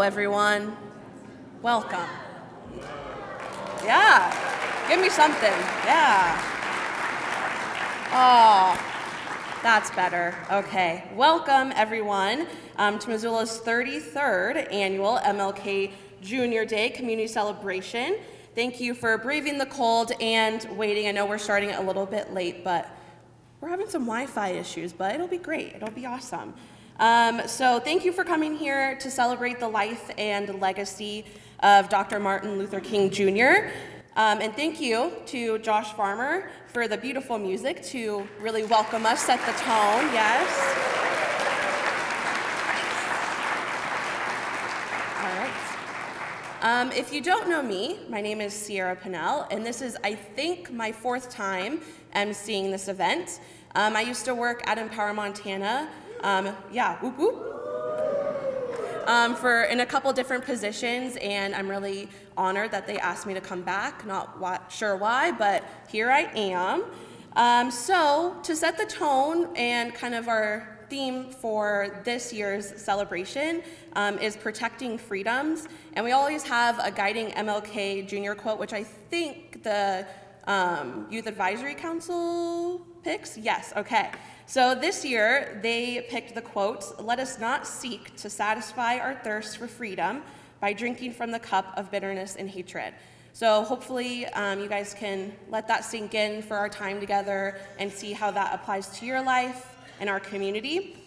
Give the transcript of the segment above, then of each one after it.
Hello, everyone. Welcome. Yeah, give me something. Yeah. Oh, that's better. Okay. Welcome, everyone, to Missoula's 33rd annual MLK Junior Day Community Celebration. Thank you for braving the cold and waiting. I know we're starting a little bit late, but we're having some Wi-Fi issues, but it'll be great. It'll be awesome. So thank you for coming here to celebrate the life and legacy of Dr. Martin Luther King Jr. And thank you to Josh Farmer for the beautiful music to really welcome us, set the tone, yes. All right. If you don't know me, my name is Sierra Pinnell, and this is, I think, my 4th time emceeing this event. I used to work at EmpowerMT, whoop whoop, in a couple different positions, and I'm really honored that they asked me to come back. Not sure why, but here I am. So to set the tone and kind of our theme for this year's celebration is protecting freedoms, and we always have a guiding MLK Jr. quote, which I think the Youth Advisory Council picks? Yes, okay. So this year, they picked the quote, "Let us not seek to satisfy our thirst for freedom by drinking from the cup of bitterness and hatred." So hopefully you guys can let that sink in for our time together and see how that applies to your life and our community.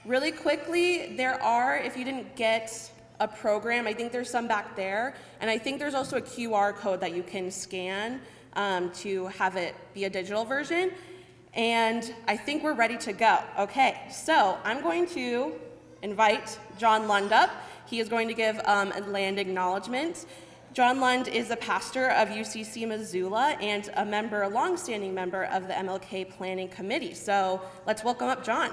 Really quickly, there are, if you didn't get a program, I think there's some back there, and I think there's also a QR code that you can scan to have it be a digital version. And I think we're ready to go. Okay, so I'm going to invite John Lund up. He is going to give a land acknowledgement. John Lund is a pastor of UCC Missoula and a longstanding member of the MLK Planning Committee. So let's welcome up John.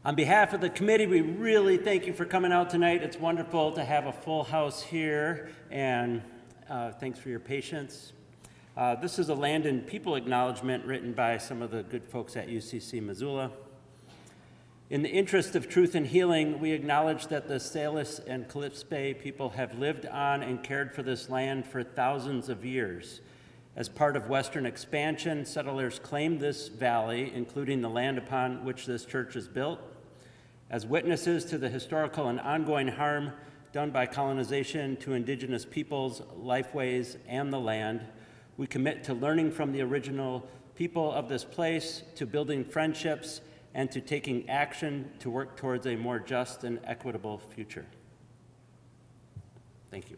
On behalf of the committee, we really thank you for coming out tonight. It's wonderful to have a full house here, and thanks for your patience. This is a land and people acknowledgement written by some of the good folks at UCC Missoula. In the interest of truth and healing, we acknowledge that the Salish and Calypso people have lived on and cared for this land for thousands of years. As part of Western expansion, settlers claimed this valley, including the land upon which this church is built. As witnesses to the historical and ongoing harm done by colonization to indigenous peoples, lifeways, and the land, we commit to learning from the original people of this place, to building friendships, and to taking action to work towards a more just and equitable future. Thank you.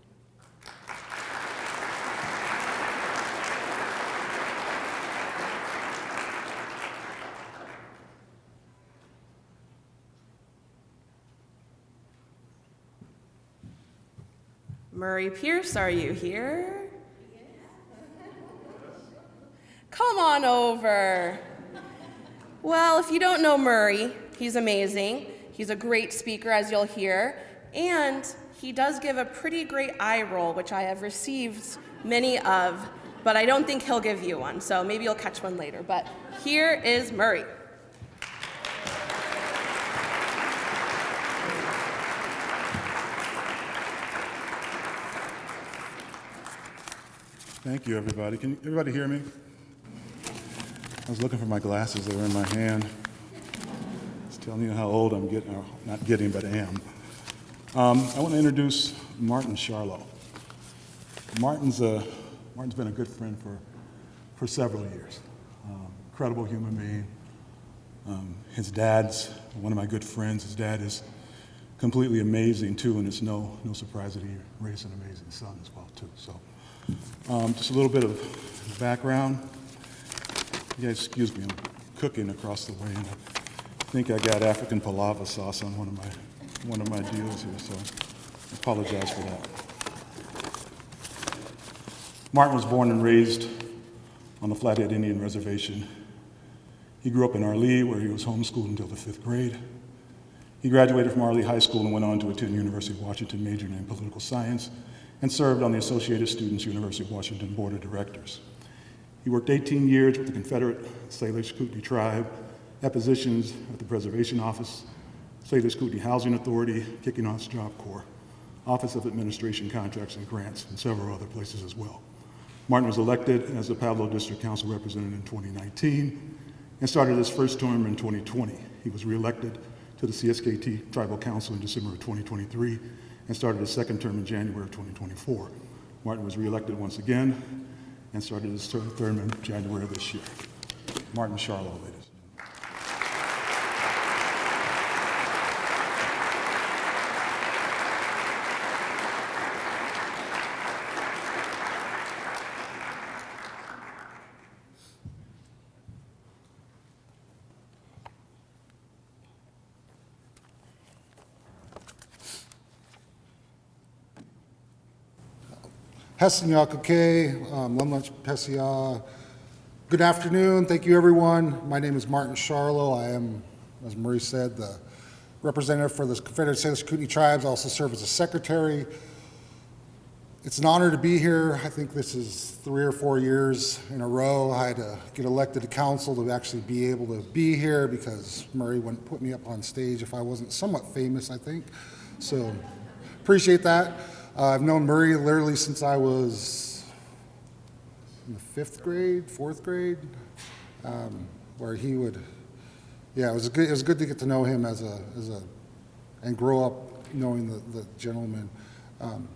Murray Pierce, are you here? Come on over. Well, if you don't know Murray, he's amazing. He's a great speaker, as you'll hear, and he does give a pretty great eye roll, which I have received many of, but I don't think he'll give you one, so maybe you'll catch one later. But here is Murray. Thank you, everybody. Can everybody hear me? I was looking for my glasses. They were in my hand. It's telling you how old I'm getting, or not getting, but am. I want to introduce Martin Charlo. Martin's been a good friend for several years. Incredible human being. His dad's one of my good friends. His dad is completely amazing, too, and it's no surprise that he raised an amazing son as well, too. So. Just a little bit of background. You guys, excuse me, I'm cooking across the way, and I think I got African palava sauce on one of my deals here, so I apologize for that. Martin was born and raised on the Flathead Indian Reservation. He grew up in Arlee, where he was homeschooled until the 5th grade. He graduated from Arlee High School and went on to attend University of Washington, majoring in political science and served on the Associated Students, University of Washington Board of Directors. He worked 18 years with the Confederate Salish Kootenai Tribe at positions at the Preservation Office, Salish Kootenai Housing Authority, Kicking-Off Job Corps, Office of Administration Contracts and Grants, and several other places as well. Martin was elected as the Pablo District Council representative in 2019 and started his first term in 2020. He was reelected to the CSKT Tribal Council in December of 2023 and started his second term in January of 2024. Martin was reelected once again and started his third term in January of this year. Martin Charlo, ladies. Good afternoon. Thank you, everyone. My name is Martin Charlo. I am, as Murray said, the representative for the Confederate Salish Kootenai Tribes. I also serve as a secretary. It's an honor to be here. I think this is 3 or 4 years in a row. I had to get elected to council to actually be able to be here because Murray wouldn't put me up on stage if I wasn't somewhat famous, I think. So appreciate that. I've known Murray literally since I was in the 5th grade, 4th grade, where he would, it was good to get to know him and grow up knowing the gentleman. And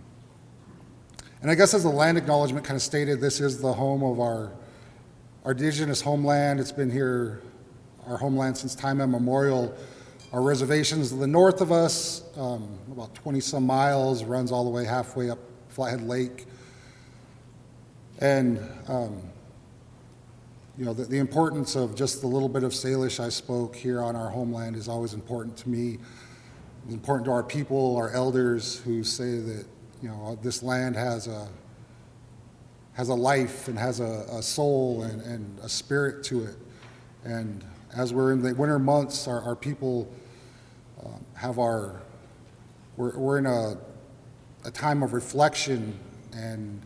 I guess as the land acknowledgement kind of stated, this is the home of our indigenous homeland. It's been here, our homeland, since time immemorial. Our reservations to the north of us, about 20 some miles, runs all the way halfway up Flathead Lake. And the importance of just the little bit of Salish I spoke here on our homeland is always important to me. It's important to our people, our elders, who say that this land has a life and has a soul and a spirit to it. And as we're in the winter months, our people we're in a time of reflection and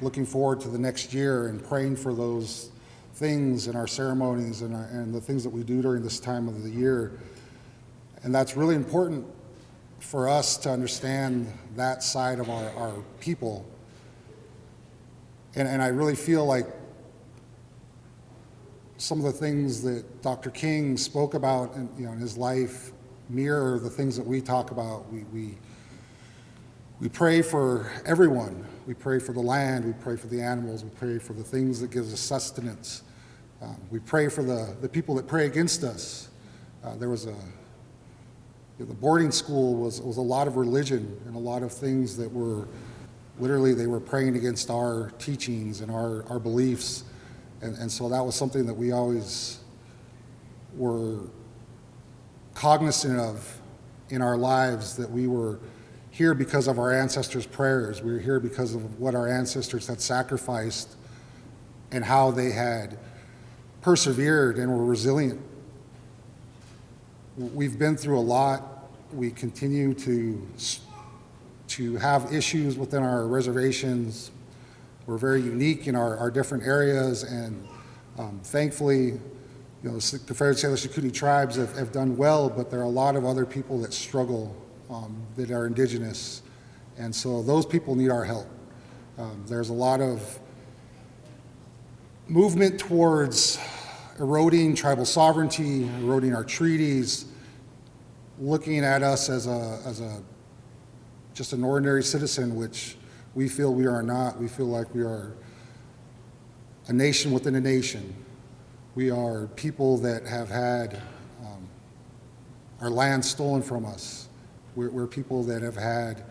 looking forward to the next year and praying for those things in our ceremonies and the things that we do during this time of the year. And that's really important for us to understand that side of our people. And I really feel like some of the things that Dr. King spoke about in his life mirror the things that we talk about. We pray for everyone. We pray for the land. We pray for the animals. We pray for the things that gives us sustenance. We pray for the people that pray against us. The boarding school was a lot of religion and a lot of things that were literally they were praying against our teachings and our beliefs. And so that was something that we always were cognizant of in our lives, that we were here because of our ancestors' prayers. We were here because of what our ancestors had sacrificed and how they had persevered and were resilient. We've been through a lot. We continue to have issues within our reservations. We're very unique in our different areas, and thankfully, the Confederate Salish Kootenai Tribes have done well, but there are a lot of other people that struggle that are indigenous, and so those people need our help. There's a lot of movement towards eroding tribal sovereignty, eroding our treaties, looking at us as just an ordinary citizen, which we feel we are not. We feel like we are a nation within a nation. We are people that have had our land stolen from us. We're people that have had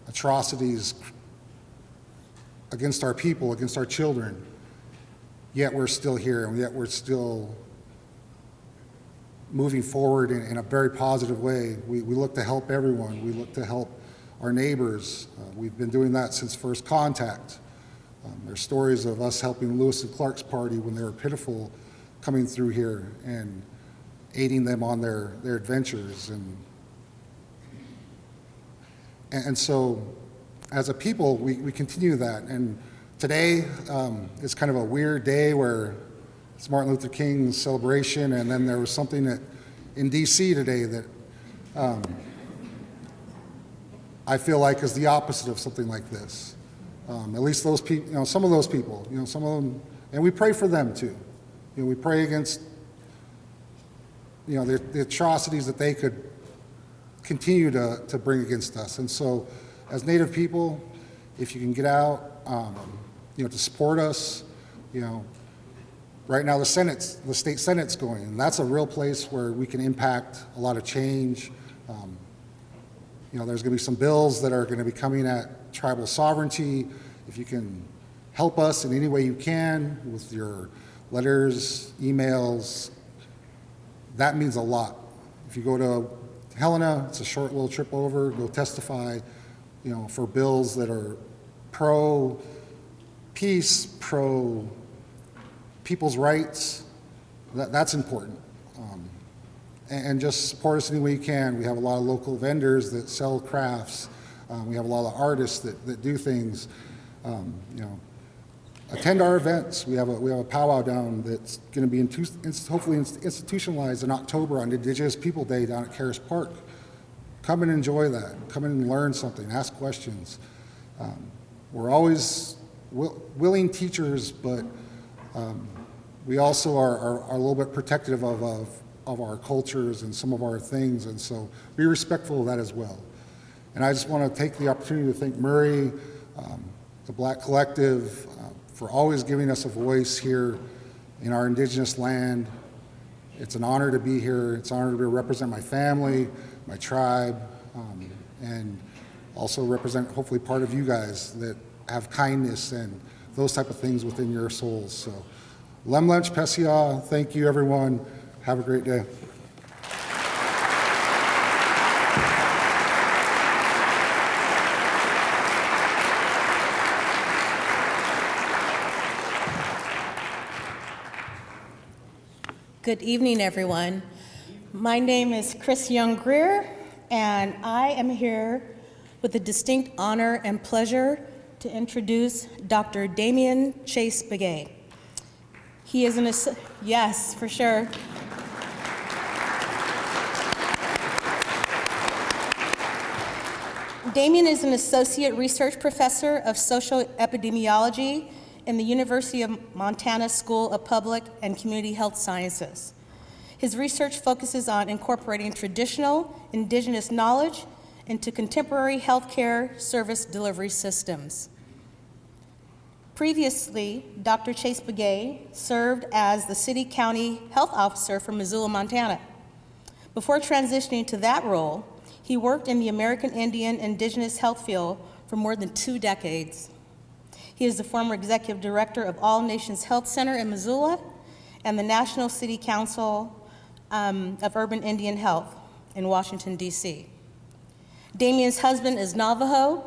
atrocities against our people, against our children, yet we're still here, and yet we're still moving forward in a very positive way. We look to help everyone. We look to help our neighbors. We've been doing that since first contact. There's stories of us helping Lewis and Clark's party when they were pitiful, coming through here and aiding them on their adventures. And so as a people, we continue that. And today is kind of a weird day where it's Martin Luther King's celebration, and then there was something in D.C. today that I feel like is the opposite of something like this. At least those people, some of those people, some of them, and we pray for them too. We pray against, the atrocities that they could continue to bring against us. And so, as Native people, if you can get out, to support us, right now the state Senate's going, and that's a real place where we can impact a lot of change. There's going to be some bills that are going to be coming at tribal sovereignty. If you can help us in any way you can with your letters, emails, that means a lot. If you go to Helena, it's a short little trip over, go testify, for bills that are pro-peace, pro-people's rights. That's important. And just support us any way you can. We have a lot of local vendors that sell crafts. We have a lot of artists that do things. Attend our events. We have a powwow down that's going to be hopefully institutionalized in October on Indigenous People Day down at Caris Park. Come and enjoy that. Come in and learn something. Ask questions. We're always willing teachers, but we also are a little bit protective of our cultures and some of our things, and so be respectful of that as well. And I just want to take the opportunity to thank Murray, the Black Collective, for always giving us a voice here in our Indigenous land. It's an honor to be here. It's an honor to represent my family, my tribe, and also represent hopefully part of you guys that have kindness and those type of things within your souls. So, Lemlench Pesia, thank you everyone. Have a great day. Good evening, everyone. My name is Chris Young-Greer, and I am here with the distinct honor and pleasure to introduce Dr. Damien Chase Begay. He is yes, for sure. Damien is an associate research professor of social epidemiology in the University of Montana School of Public and Community Health Sciences. His research focuses on incorporating traditional indigenous knowledge into contemporary healthcare service delivery systems. Previously, Dr. Chase Begay served as the City County Health Officer for Missoula, Montana. Before transitioning to that role, he worked in the American Indian Indigenous health field for more than 2 decades. He is the former executive director of All Nations Health Center in Missoula and the National City Council of Urban Indian Health in Washington, D.C. Damien's husband is Navajo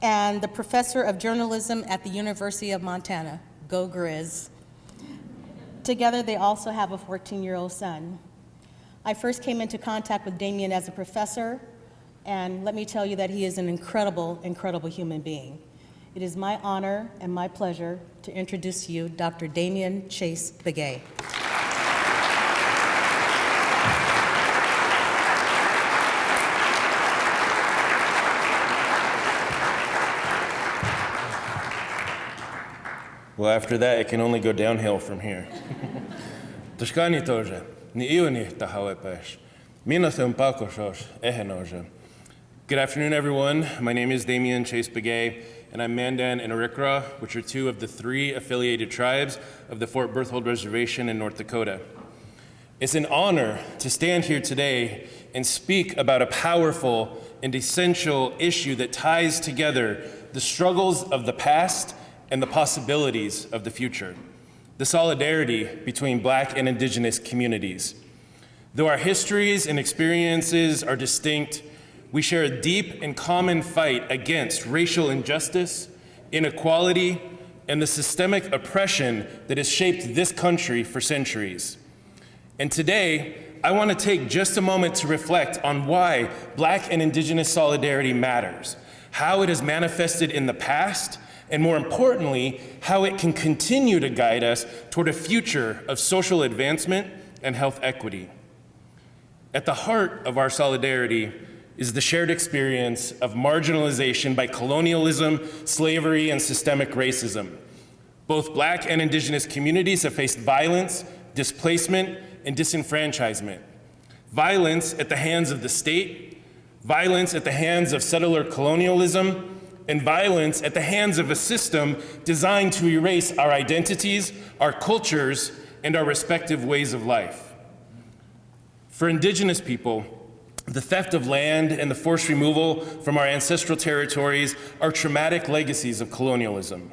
and the professor of journalism at the University of Montana. Go Grizz. Together, they also have a 14-year-old son. I first came into contact with Damien as a professor, and let me tell you that he is an incredible, incredible human being. It is my honor and my pleasure to introduce to you Dr. Damien Chase Begay. Well, after that, it can only go downhill from here. Toshkani toja, ni iuni tahawepesh, minathum pakoshos ehenoja. Good afternoon, everyone. My name is Damien Chase Begay, and I'm Mandan and Arikara, which are 2 of the 3 affiliated tribes of the Fort Berthold Reservation in North Dakota. It's an honor to stand here today and speak about a powerful and essential issue that ties together the struggles of the past and the possibilities of the future, the solidarity between Black and Indigenous communities. Though our histories and experiences are distinct, we share a deep and common fight against racial injustice, inequality, and the systemic oppression that has shaped this country for centuries. And today, I want to take just a moment to reflect on why Black and Indigenous solidarity matters, how it has manifested in the past, and more importantly, how it can continue to guide us toward a future of social advancement and health equity. At the heart of our solidarity is the shared experience of marginalization by colonialism, slavery, and systemic racism. Both Black and Indigenous communities have faced violence, displacement, and disenfranchisement. Violence at the hands of the state, violence at the hands of settler colonialism, and violence at the hands of a system designed to erase our identities, our cultures, and our respective ways of life. For Indigenous people, the theft of land and the forced removal from our ancestral territories are traumatic legacies of colonialism.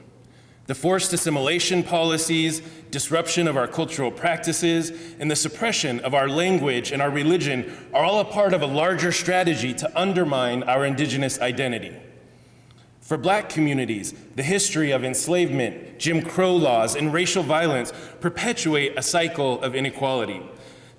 The forced assimilation policies, disruption of our cultural practices, and the suppression of our language and our religion are all a part of a larger strategy to undermine our Indigenous identity. For Black communities, the history of enslavement, Jim Crow laws, and racial violence perpetuate a cycle of inequality.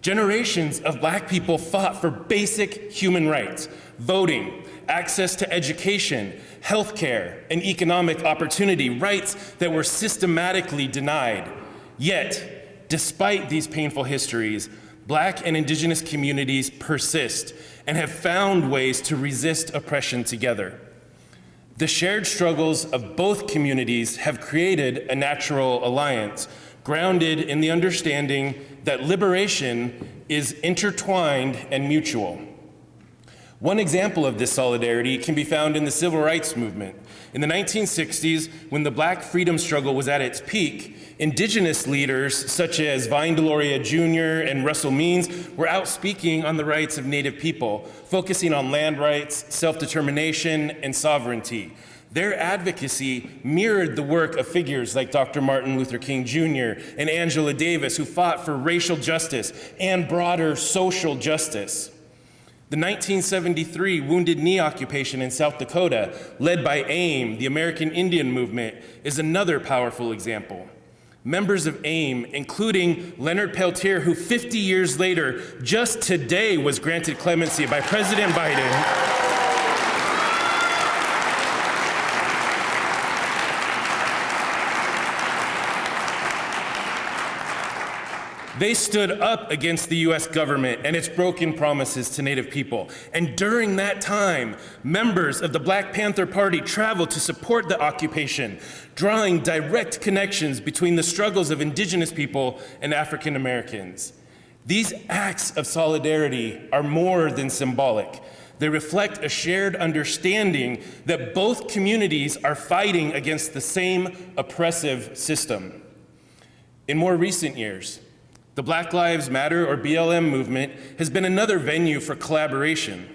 Generations of Black people fought for basic human rights, voting, access to education, healthcare, and economic opportunity, rights that were systematically denied. Yet, despite these painful histories, Black and Indigenous communities persist and have found ways to resist oppression together. The shared struggles of both communities have created a natural alliance, grounded in the understanding that liberation is intertwined and mutual. One example of this solidarity can be found in the civil rights movement. In the 1960s, when the Black freedom struggle was at its peak, Indigenous leaders such as Vine Deloria Jr. and Russell Means were out speaking on the rights of Native people, focusing on land rights, self-determination, and sovereignty. Their advocacy mirrored the work of figures like Dr. Martin Luther King Jr. and Angela Davis, who fought for racial justice and broader social justice. The 1973 Wounded Knee occupation in South Dakota, led by AIM, the American Indian Movement, is another powerful example. Members of AIM, including Leonard Peltier, who 50 years later, just today, was granted clemency by President Biden, they stood up against the US government and its broken promises to Native people. And during that time, members of the Black Panther Party traveled to support the occupation, drawing direct connections between the struggles of Indigenous people and African Americans. These acts of solidarity are more than symbolic. They reflect a shared understanding that both communities are fighting against the same oppressive system. In more recent years, the Black Lives Matter, or BLM movement, has been another venue for collaboration.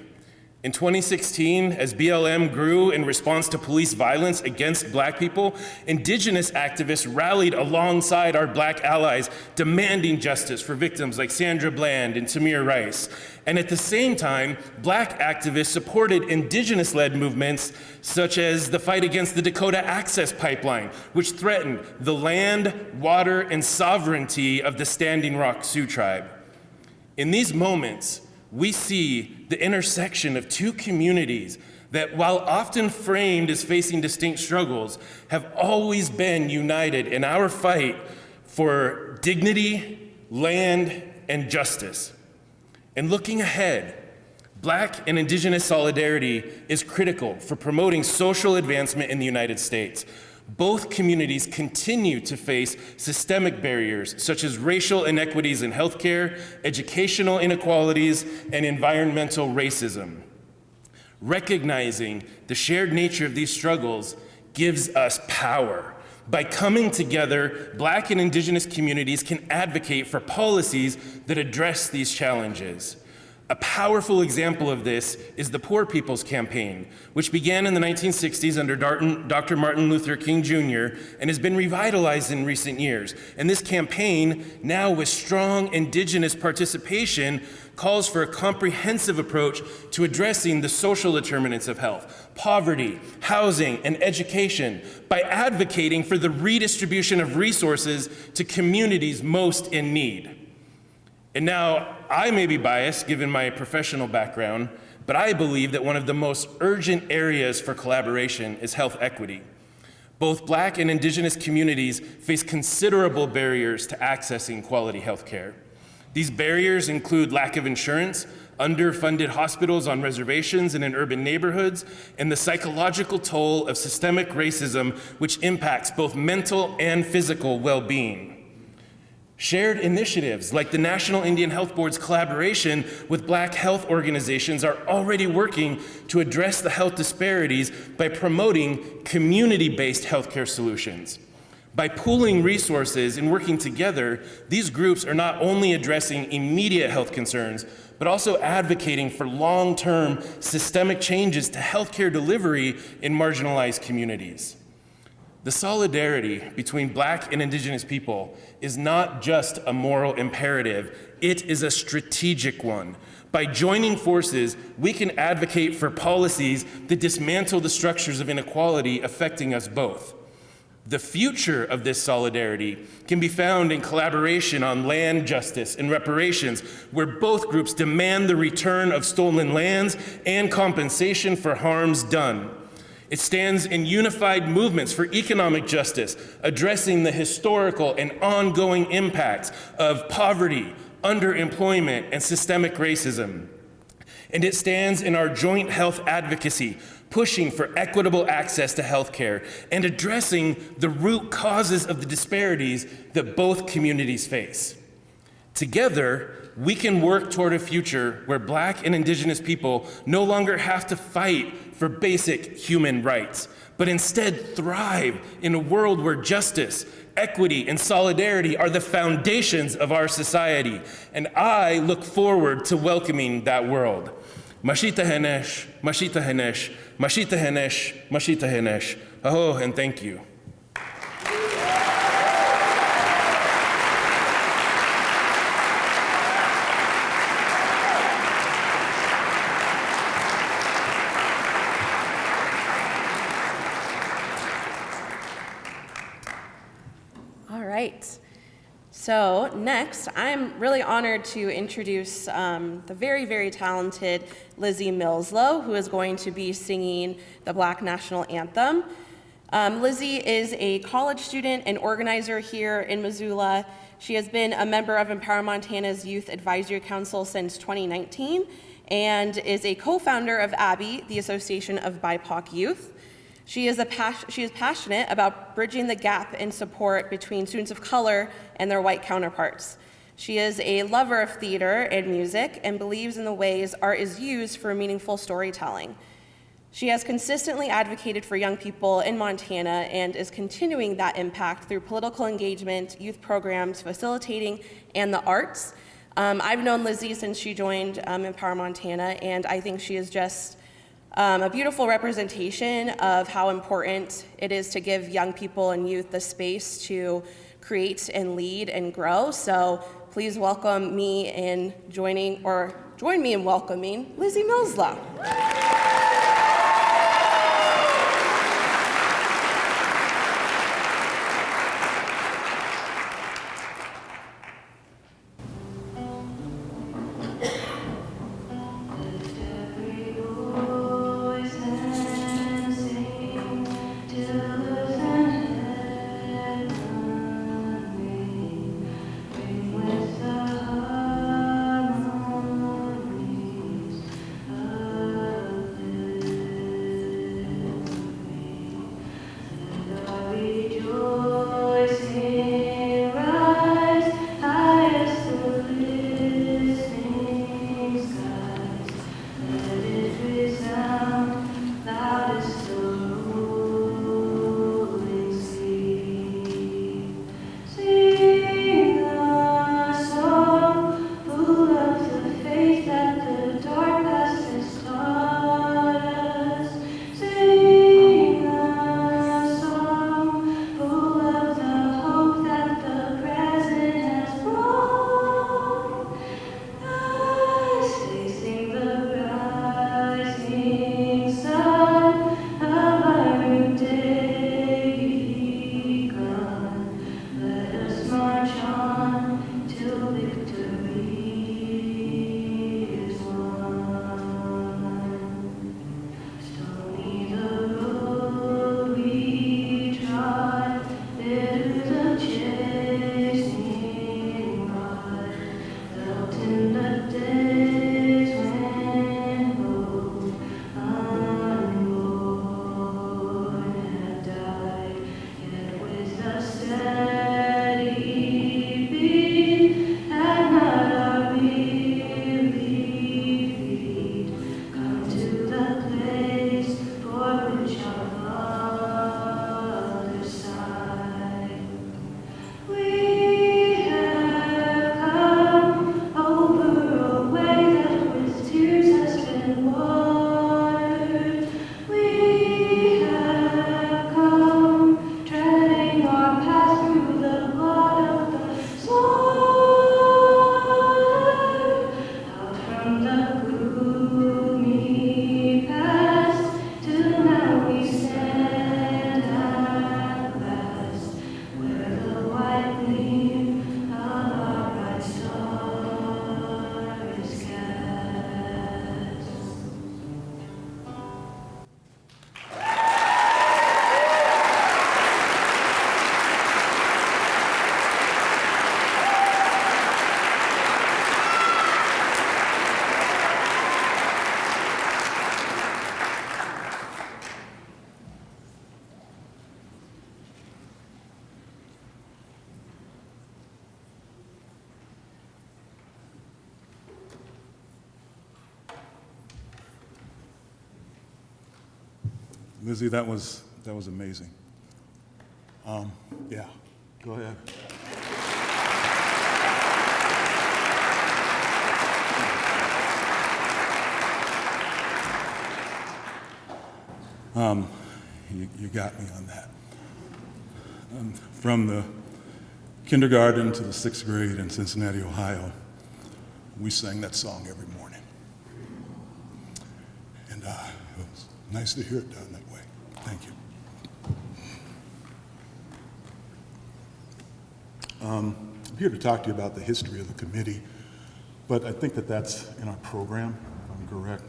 In 2016, as BLM grew in response to police violence against Black people, Indigenous activists rallied alongside our Black allies, demanding justice for victims like Sandra Bland and Tamir Rice. And at the same time, Black activists supported Indigenous-led movements such as the fight against the Dakota Access Pipeline, which threatened the land, water, and sovereignty of the Standing Rock Sioux tribe. In these moments, we see the intersection of two communities that, while often framed as facing distinct struggles, have always been united in our fight for dignity, land, and justice. And looking ahead, Black and Indigenous solidarity is critical for promoting social advancement in the United States. Both communities continue to face systemic barriers such as racial inequities in healthcare, educational inequalities, and environmental racism. Recognizing the shared nature of these struggles gives us power. By coming together, Black and Indigenous communities can advocate for policies that address these challenges. A powerful example of this is the Poor People's Campaign, which began in the 1960s under Dr. Martin Luther King Jr. and has been revitalized in recent years. And this campaign, now with strong Indigenous participation, calls for a comprehensive approach to addressing the social determinants of health, poverty, housing, and education by advocating for the redistribution of resources to communities most in need. And now, I may be biased given my professional background, but I believe that one of the most urgent areas for collaboration is health equity. Both Black and Indigenous communities face considerable barriers to accessing quality health care. These barriers include lack of insurance, underfunded hospitals on reservations and in urban neighborhoods, and the psychological toll of systemic racism, which impacts both mental and physical well-being. Shared initiatives like the National Indian Health Board's collaboration with Black health organizations are already working to address the health disparities by promoting community-based healthcare solutions. By pooling resources and working together, these groups are not only addressing immediate health concerns, but also advocating for long-term systemic changes to healthcare delivery in marginalized communities. The solidarity between Black and Indigenous people is not just a moral imperative, it is a strategic one. By joining forces, we can advocate for policies that dismantle the structures of inequality affecting us both. The future of this solidarity can be found in collaboration on land justice and reparations, where both groups demand the return of stolen lands and compensation for harms done. It stands in unified movements for economic justice, addressing the historical and ongoing impacts of poverty, underemployment, and systemic racism. And it stands in our joint health advocacy, pushing for equitable access to health care and addressing the root causes of the disparities that both communities face. Together, we can work toward a future where Black and Indigenous people no longer have to fight for basic human rights, but instead thrive in a world where justice, equity, and solidarity are the foundations of our society. And I look forward to welcoming that world. Mashita Henesh, Mashita Henesh, Mashita Henesh, Mashita Henesh. Oh, and thank you. All right. So next, I'm really honored to introduce the very, very talented Lizzie Millslow, who is going to be singing the Black National Anthem. Lizzie is a college student and organizer here in Missoula. She has been a member of Empower Montana's Youth Advisory Council since 2019 and is a co-founder of ABBY, the Association of BIPOC Youth. She is passionate about bridging the gap in support between students of color and their white counterparts. She is a lover of theater and music and believes in the ways art is used for meaningful storytelling. She has consistently advocated for young people in Montana and is continuing that impact through political engagement, youth programs, facilitating, and the arts. I've known Lizzie since she joined Empower Montana, and I think she is just a beautiful representation of how important it is to give young people and youth the space to create and lead and grow. So please welcome me in join me in welcoming Lizzie Millslow. Lizzie, that was amazing. Yeah, go ahead. You got me on that. From the kindergarten to the 6th grade in Cincinnati, Ohio, we sang that song every morning. And it was nice to hear it done that way. Thank you. I'm here to talk to you about the history of the committee, but I think that that's in our program, if I'm correct.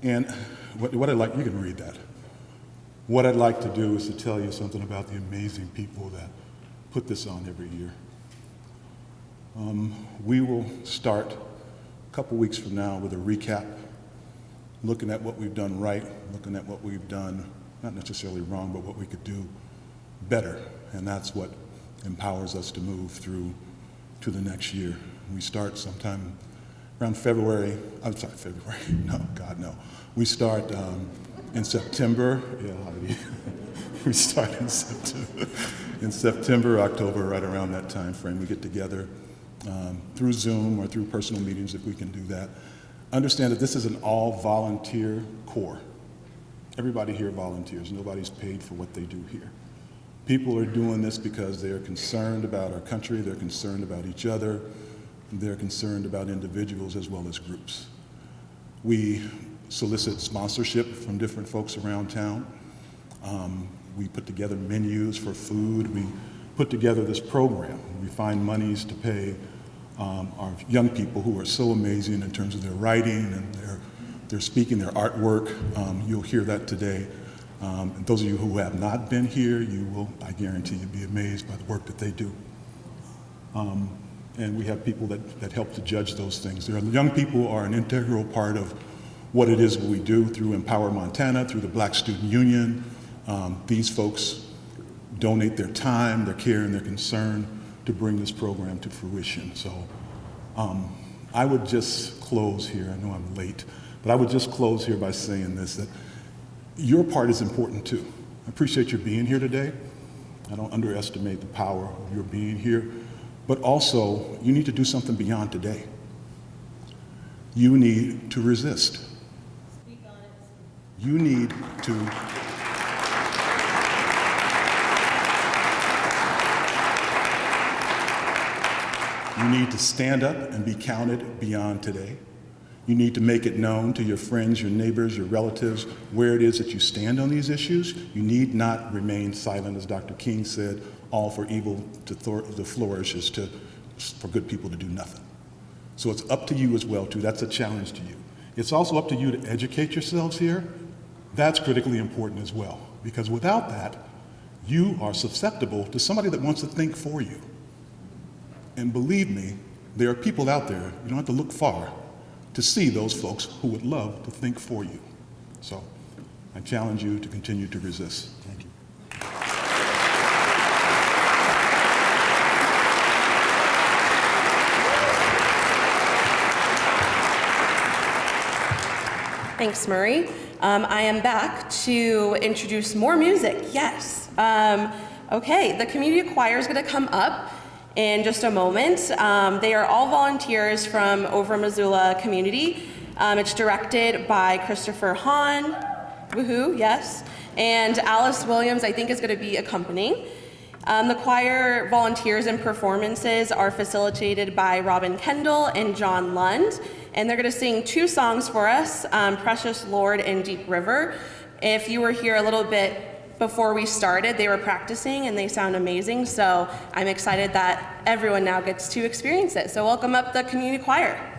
And what I'd like, you can read that. What I'd like to do is to tell you something about the amazing people that put this on every year. We will start a couple weeks from now with a recap, looking at what we've done right, looking at what we've done, not necessarily wrong, but what we could do better. And that's what empowers us to move through to the next year. We start sometime around February, no, God, no. We start in September, yeah, Heidi. We start in September, October, right around that time frame. We get together through Zoom or through personal meetings if we can do that. Understand that this is an all-volunteer corps. Everybody here volunteers. Nobody's paid for what they do here. People are doing this because they're concerned about our country, they're concerned about each other, they're concerned about individuals as well as groups. We solicit sponsorship from different folks around town. We put together menus for food. We put together this program. We find monies to pay our young people who are so amazing in terms of their writing and their speaking, their artwork. You'll hear that today. And those of you who have not been here, you will, I guarantee you, be amazed by the work that they do. And we have people that help to judge those things. Young people are an integral part of what it is we do through Empower Montana, through the Black Student Union. These folks donate their time, their care, and their concern to bring this program to fruition. So I would just close here. I know I'm late, but I would just close here by saying this, that your part is important too. I appreciate your being here today. I don't underestimate the power of your being here, but also you need to do something beyond today. You need to resist. Speak on it. You need to stand up and be counted beyond today. You need to make it known to your friends, your neighbors, your relatives, where it is that you stand on these issues. You need not remain silent, as Dr. King said, all for evil to flourish is for good people to do nothing. So it's up to you as well, too. That's a challenge to you. It's also up to you to educate yourselves here. That's critically important as well, because without that, you are susceptible to somebody that wants to think for you. And believe me, there are people out there, you don't have to look far, to see those folks who would love to think for you. So I challenge you to continue to resist. Thank you. Thanks, Murray. I am back to introduce more music, yes. Okay, the community choir is gonna come up in just a moment. They are all volunteers from over Missoula community. It's directed by Christopher Hahn, woohoo, yes, and Alice Williams, I think, is gonna be accompanying. The choir volunteers and performances are facilitated by Robin Kendall and John Lund, and they're going to sing 2 songs for us, Precious Lord and Deep River. If you were here a little bit before we started, they were practicing and they sound amazing, so I'm excited that everyone now gets to experience it. So welcome up the community choir.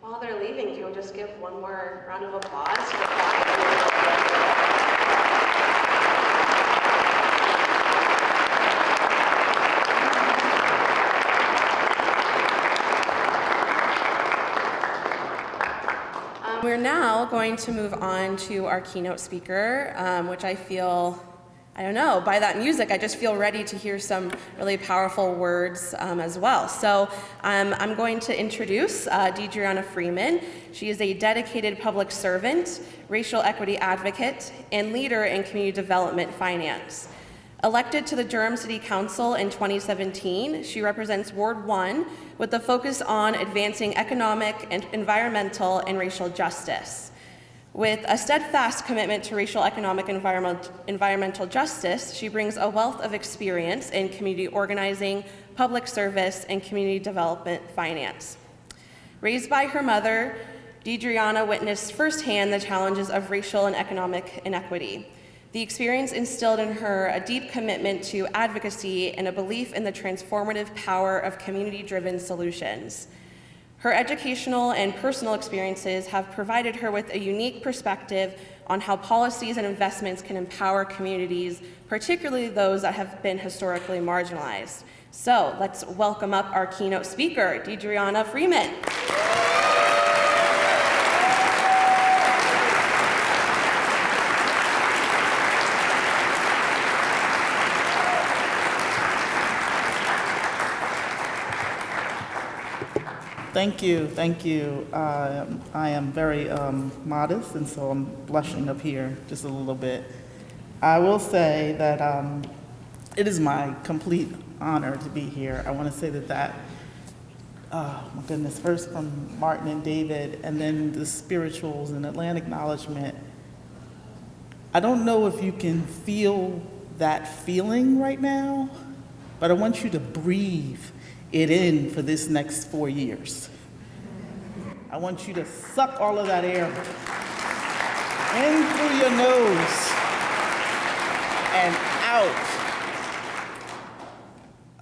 While they're leaving, can we just give one more round of applause to the choir? We're now going to move on to our keynote speaker, which I feel, I don't know, by that music, I just feel ready to hear some really powerful words as well. So I'm going to introduce Deidreana Freeman. She is a dedicated public servant, racial equity advocate, and leader in community development finance. Elected to the Durham City Council in 2017, she represents Ward 1 with the focus on advancing economic, and environmental, and racial justice. With a steadfast commitment to racial, economic, and environmental justice, she brings a wealth of experience in community organizing, public service, and community development finance. Raised by her mother, Deidreana witnessed firsthand the challenges of racial and economic inequity. The experience instilled in her a deep commitment to advocacy and a belief in the transformative power of community-driven solutions. Her educational and personal experiences have provided her with a unique perspective on how policies and investments can empower communities, particularly those that have been historically marginalized. So let's welcome up our keynote speaker, Deidreana Freeman. Thank you, thank you. I am very modest, and so I'm blushing up here just a little bit. I will say that it is my complete honor to be here. I want to say that, oh my goodness, first from Martin and David, and then the spirituals and land acknowledgement. I don't know if you can feel that feeling right now, but I want you to breathe it in for this next 4 years. I want you to suck all of that air in through your nose and out.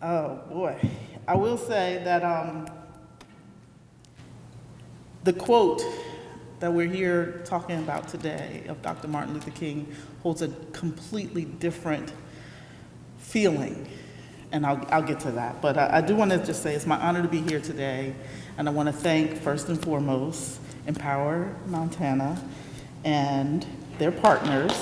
Oh boy. I will say that the quote that we're here talking about today of Dr. Martin Luther King holds a completely different feeling. And I'll get to that. But I do want to just say it's my honor to be here today. And I want to thank, first and foremost, Empower Montana and their partners.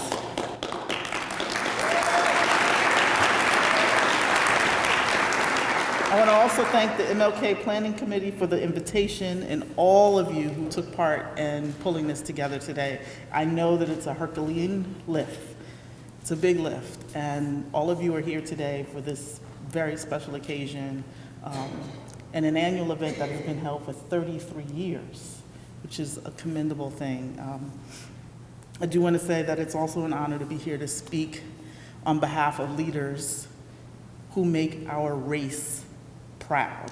I want to also thank the MLK Planning Committee for the invitation and all of you who took part in pulling this together today. I know that it's a Herculean lift. It's a big lift. And all of you are here today for this very special occasion, and an annual event that has been held for 33 years, which is a commendable thing. I do want to say that it's also an honor to be here to speak on behalf of leaders who make our race proud.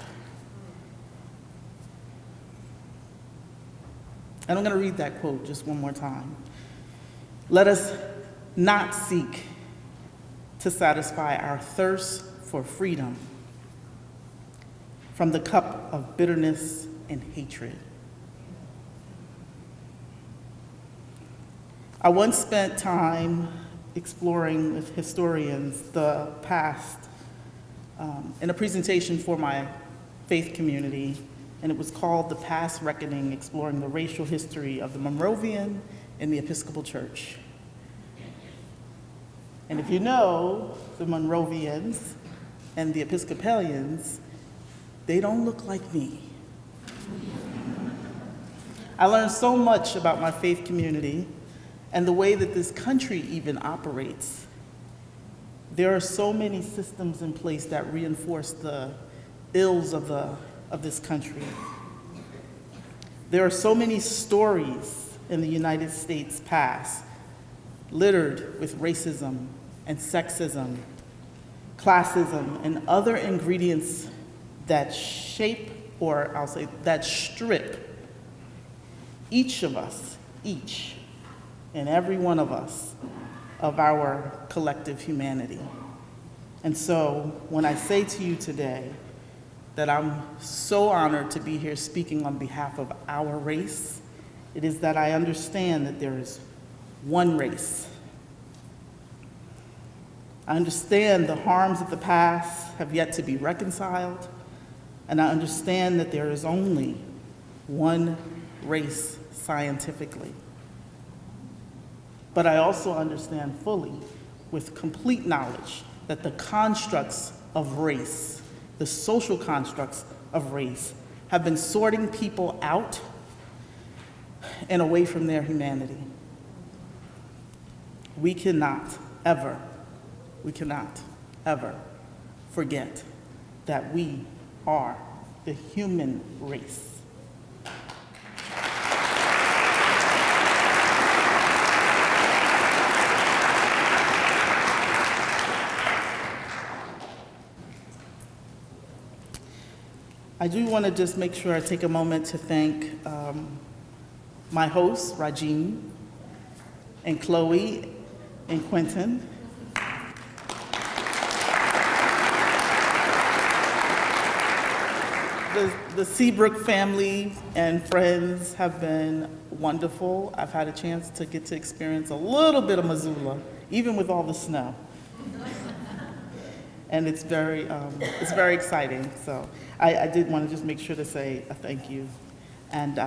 And I'm going to read that quote just one more time. Let us not seek to satisfy our thirst for freedom from the cup of bitterness and hatred. I once spent time exploring with historians the past in a presentation for my faith community, and it was called The Past Reckoning, Exploring the Racial History of the Monrovian and the Episcopal Church. And if you know the Monrovians and the Episcopalians, they don't look like me. I learned so much about my faith community and the way that this country even operates. There are so many systems in place that reinforce the ills of this country. There are so many stories in the United States past littered with racism and sexism, classism, and other ingredients that shape, or I'll say that strip each of us, each and every one of us, of our collective humanity. And so when I say to you today that I'm so honored to be here speaking on behalf of our race, it is that I understand that there is one race. I understand the harms of the past have yet to be reconciled, and I understand that there is only one race scientifically. But I also understand fully, with complete knowledge, that the constructs of race, the social constructs of race, have been sorting people out and away from their humanity. We cannot ever forget that we are the human race. I do want to just make sure I take a moment to thank my hosts, Rajin, and Chloe, and Quentin. The Seabrook family and friends have been wonderful. I've had a chance to get to experience a little bit of Missoula, even with all the snow. And it's very exciting. So I did want to just make sure to say a thank you. And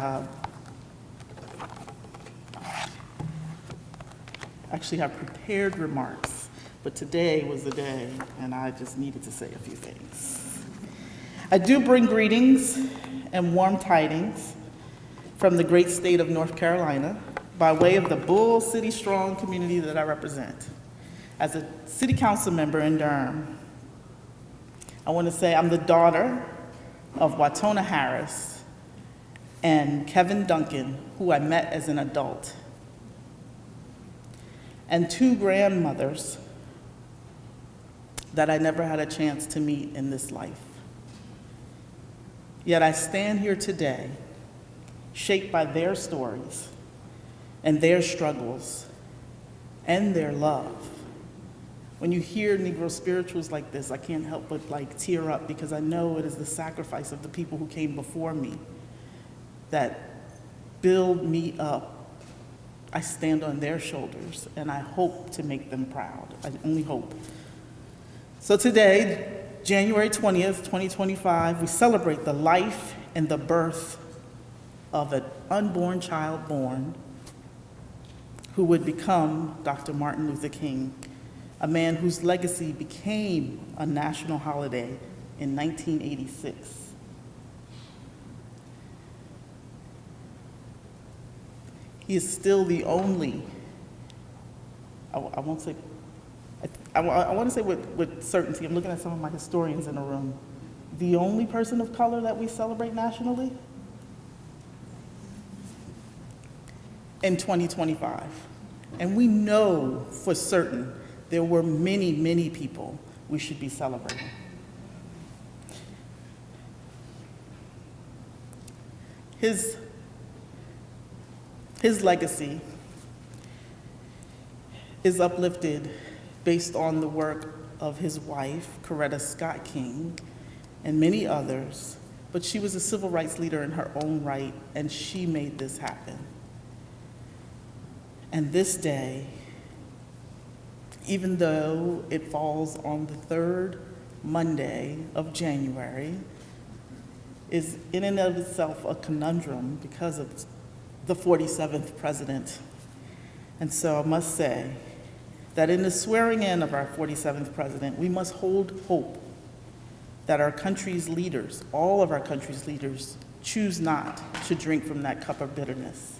actually have prepared remarks, but today was the day, and I just needed to say a few things. I do bring greetings and warm tidings from the great state of North Carolina by way of the Bull City Strong community that I represent. As a city council member in Durham, I want to say I'm the daughter of Watona Harris and Kevin Duncan, who I met as an adult, and two grandmothers that I never had a chance to meet in this life. Yet I stand here today, shaped by their stories and their struggles and their love. When you hear Negro spirituals like this, I can't help but tear up, because I know it is the sacrifice of the people who came before me that build me up. I stand on their shoulders, and I hope to make them proud. I only hope. So today, January 20th, 2025, we celebrate the life and the birth of an unborn child born who would become Dr. Martin Luther King, a man whose legacy became a national holiday in 1986. He is still the only, I want to say with certainty, I'm looking at some of my historians in the room, the only person of color that we celebrate nationally in 2025. And we know for certain there were many, many people we should be celebrating. His legacy is uplifted based on the work of his wife, Coretta Scott King, and many others, but she was a civil rights leader in her own right, and she made this happen. And this day, even though it falls on the third Monday of January, is in and of itself a conundrum because of the 47th president. And so I must say that in the swearing in of our 47th president, we must hold hope that our country's leaders, all of our country's leaders, choose not to drink from that cup of bitterness.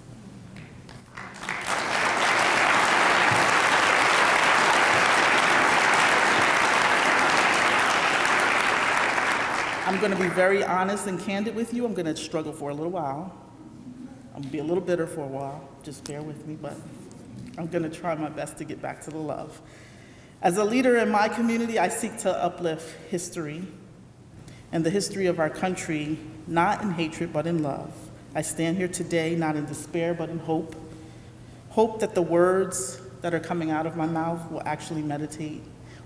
I'm going to be very honest and candid with you. I'm going to struggle for a little while. I'm going to be a little bitter for a while. Just bear with me, but I'm going to try my best to get back to the love. As a leader in my community, I seek to uplift history and the history of our country, not in hatred, but in love. I stand here today not in despair, but in hope. Hope that the words that are coming out of my mouth will actually meditate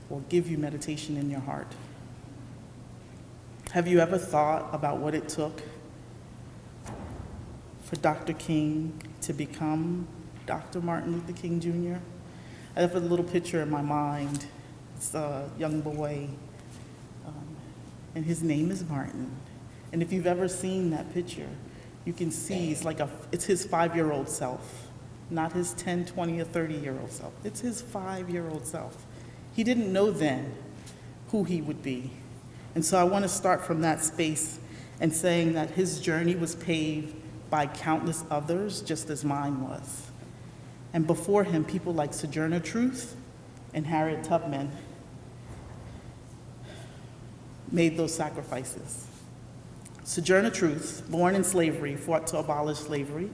or give you meditation in your heart. Have you ever thought about what it took for Dr. King to become Dr. Martin Luther King Jr.? I have a little picture in my mind. It's a young boy, and his name is Martin. And if you've ever seen that picture, you can see it's his 5-year-old self, not his 10, 20, or 30-year-old self. It's his 5-year-old self. He didn't know then who he would be. And so I want to start from that space and saying that his journey was paved by countless others, just as mine was. And before him, people like Sojourner Truth and Harriet Tubman made those sacrifices. Sojourner Truth, born in slavery, fought to abolish slavery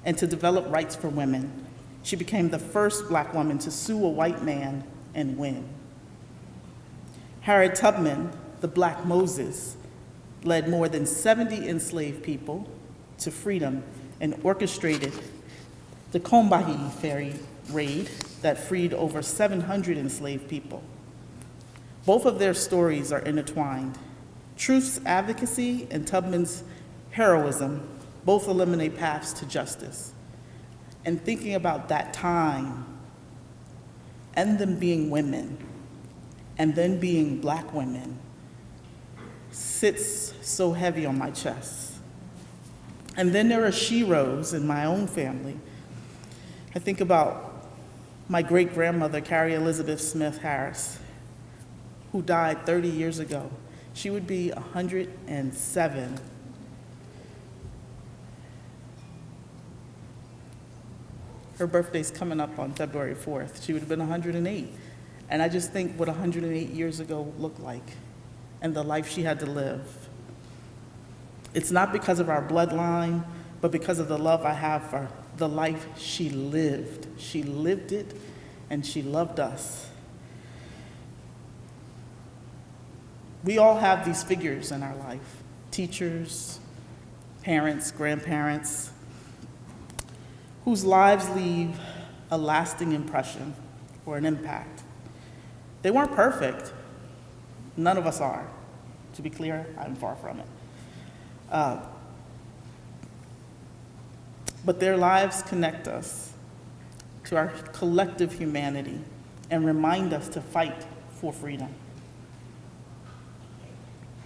and to develop rights for women. She became the first Black woman to sue a white man and win. Harriet Tubman, the Black Moses, led more than 70 enslaved people to freedom and orchestrated the Combahee ferry raid that freed over 700 enslaved people. Both of their stories are intertwined. Truth's advocacy and Tubman's heroism both eliminate paths to justice. And thinking about that time and them being women and then being Black women sits so heavy on my chest. And then there are sheroes in my own family. I think about my great-grandmother, Carrie Elizabeth Smith Harris, who died 30 years ago. She would be 107. Her birthday's coming up on February 4th. She would have been 108. And I just think what 108 years ago looked like and the life she had to live. It's not because of our bloodline, but because of the love I have for the life she lived. She lived it, and she loved us. We all have these figures in our life, teachers, parents, grandparents, whose lives leave a lasting impression or an impact. They weren't perfect. None of us are. To be clear, I'm far from it. But their lives connect us to our collective humanity and remind us to fight for freedom,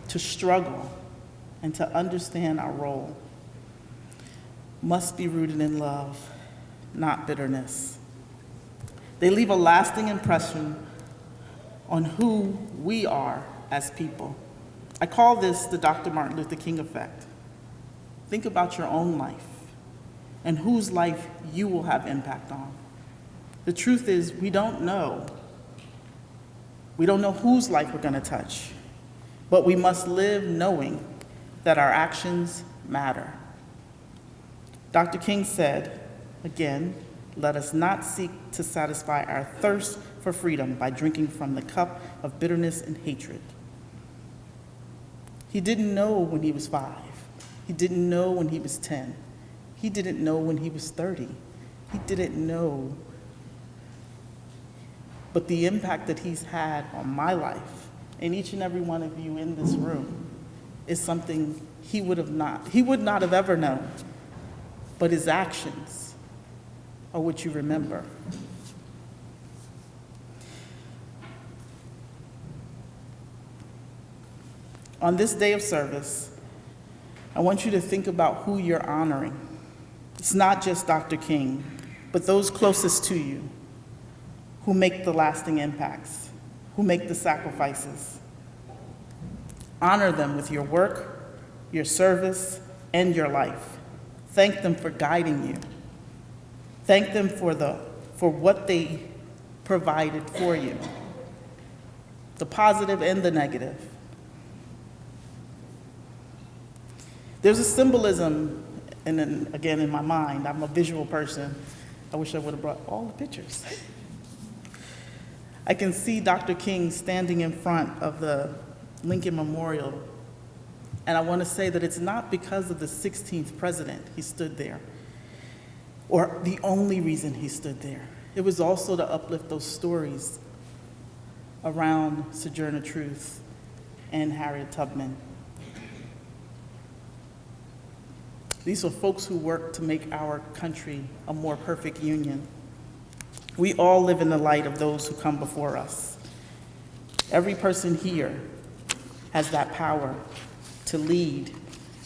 to struggle, and to understand our role must be rooted in love, not bitterness. They leave a lasting impression on who we are as people. I call this the Dr. Martin Luther King effect. Think about your own life and whose life you will have impact on. The truth is, we don't know. We don't know whose life we're going to touch, but we must live knowing that our actions matter. Dr. King said, again, let us not seek to satisfy our thirst for freedom by drinking from the cup of bitterness and hatred. He didn't know when he was 5. He didn't know when he was 10. He didn't know when he was 30. He didn't know. But the impact that he's had on my life and each and every one of you in this room is something he would not have ever known. But his actions are what you remember. On this day of service, I want you to think about who you're honoring. It's not just Dr. King, but those closest to you who make the lasting impacts, who make the sacrifices. Honor them with your work, your service, and your life. Thank them for guiding you. Thank them for what they provided for you, the positive and the negative. There's a symbolism, and then again in my mind, I'm a visual person. I wish I would have brought all the pictures. I can see Dr. King standing in front of the Lincoln Memorial, and I want to say that it's not because of the 16th president he stood there, or the only reason he stood there. It was also to uplift those stories around Sojourner Truth and Harriet Tubman These are folks who work to make our country a more perfect union. We all live in the light of those who come before us. Every person here has that power to lead,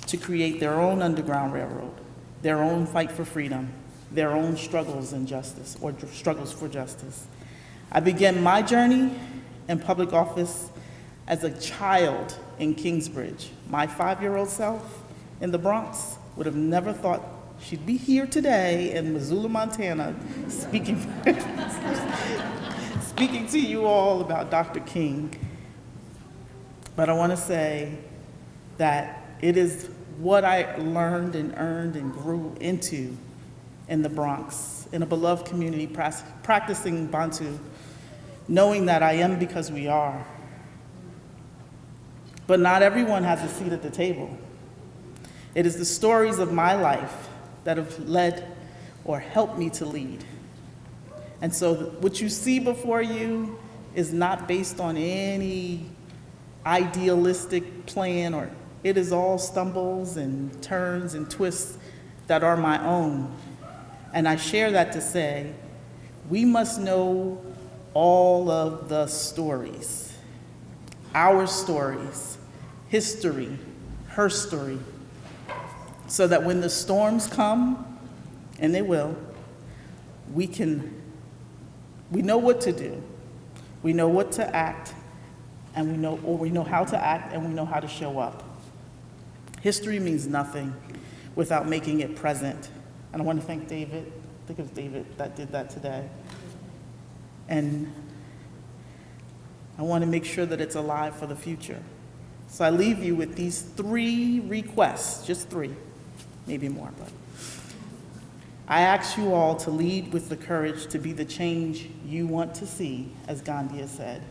to create their own Underground Railroad, their own fight for freedom, their own struggles in justice, or struggles for justice. I began my journey in public office as a child in Kingsbridge. My 5-year-old self in the Bronx would have never thought she'd be here today in Missoula, Montana, speaking to you all about Dr. King. But I want to say that it is what I learned and earned and grew into in the Bronx, in a beloved community, practicing Bantu, knowing that I am because we are. But not everyone has a seat at the table. It is the stories of my life that have led or helped me to lead. And so what you see before you is not based on any idealistic plan, or it is all stumbles and turns and twists that are my own. And I share that to say, we must know all of the stories, our stories, history, her story, so that when the storms come, and they will, we know what to do, we know what to act, and we know how to act, and we know how to show up. History means nothing without making it present. And I want to thank David. I think it was David that did that today. And I want to make sure that it's alive for the future. So I leave you with these 3 requests, just 3, maybe more, but I ask you all to lead with the courage to be the change you want to see, as Gandhi has said.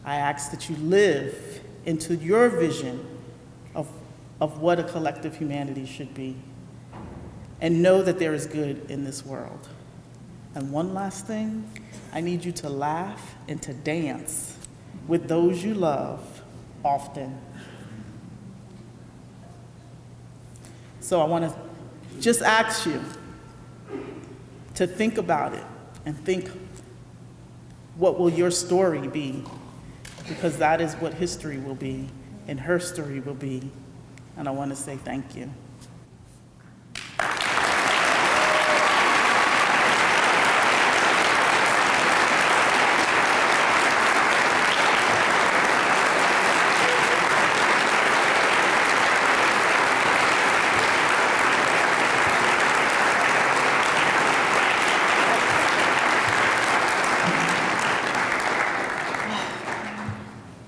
I ask that you live into your vision of what a collective humanity should be, and know that there is good in this world. And one last thing, I need you to laugh and to dance with those you love often. So I want to just ask you to think about it and think, what will your story be? Because that is what history will be, and her story will be. And I want to say thank you.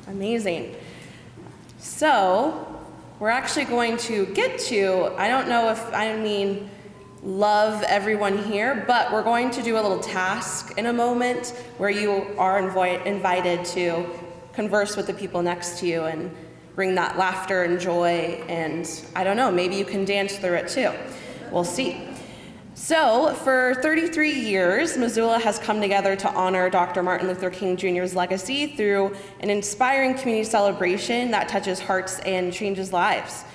Amazing. So we're actually going to get to, I don't know if I mean love everyone here, but we're going to do a little task in a moment where you are invited to converse with the people next to you and bring that laughter and joy, and I don't know, maybe you can dance through it too. We'll see. So, for 33 years, Missoula has come together to honor Dr. Martin Luther King Jr.'s legacy through an inspiring community celebration that touches hearts and changes lives.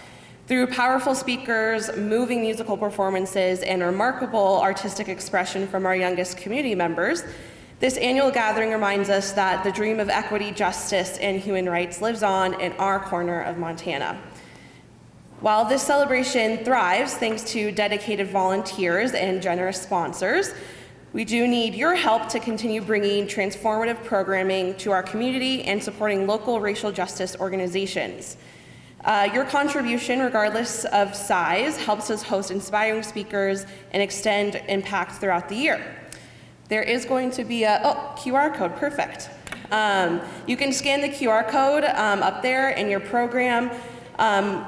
Through powerful speakers, moving musical performances, and remarkable artistic expression from our youngest community members, this annual gathering reminds us that the dream of equity, justice, and human rights lives on in our corner of Montana. While this celebration thrives thanks to dedicated volunteers and generous sponsors, we do need your help to continue bringing transformative programming to our community and supporting local racial justice organizations. Your contribution, regardless of size, helps us host inspiring speakers and extend impact throughout the year. There is going to be a QR code, perfect. You can scan the QR code up there in your program,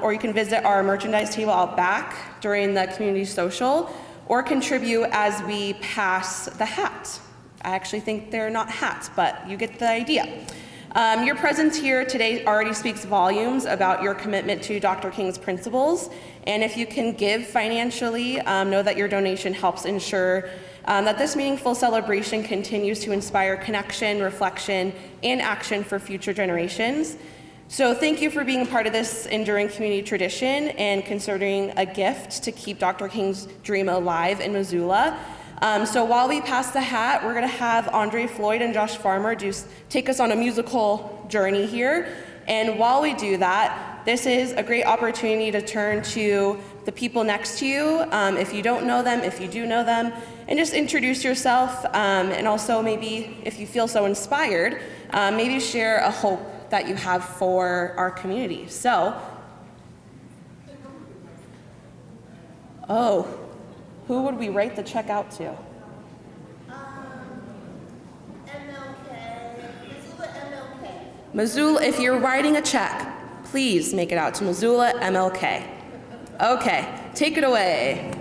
or you can visit our merchandise table out back during the community social, or contribute as we pass the hat. I actually think they're not hats, but you get the idea. Your presence here today already speaks volumes about your commitment to Dr. King's principles, and if you can give financially, know that your donation helps ensure that this meaningful celebration continues to inspire connection, reflection, and action for future generations. So thank you for being a part of this enduring community tradition and considering a gift to keep Dr. King's dream alive in Missoula. So while we pass the hat, we're going to have Andre Floyd and Josh Farmer take us on a musical journey here. And while we do that, this is a great opportunity to turn to the people next to you, if you don't know them, if you do know them, and just introduce yourself, and also maybe if you feel so inspired, maybe share a hope that you have for our community. So, who would we write the check out to? MLK, Missoula MLK. Missoula, if you're writing a check, please make it out to Missoula MLK. Okay, take it away.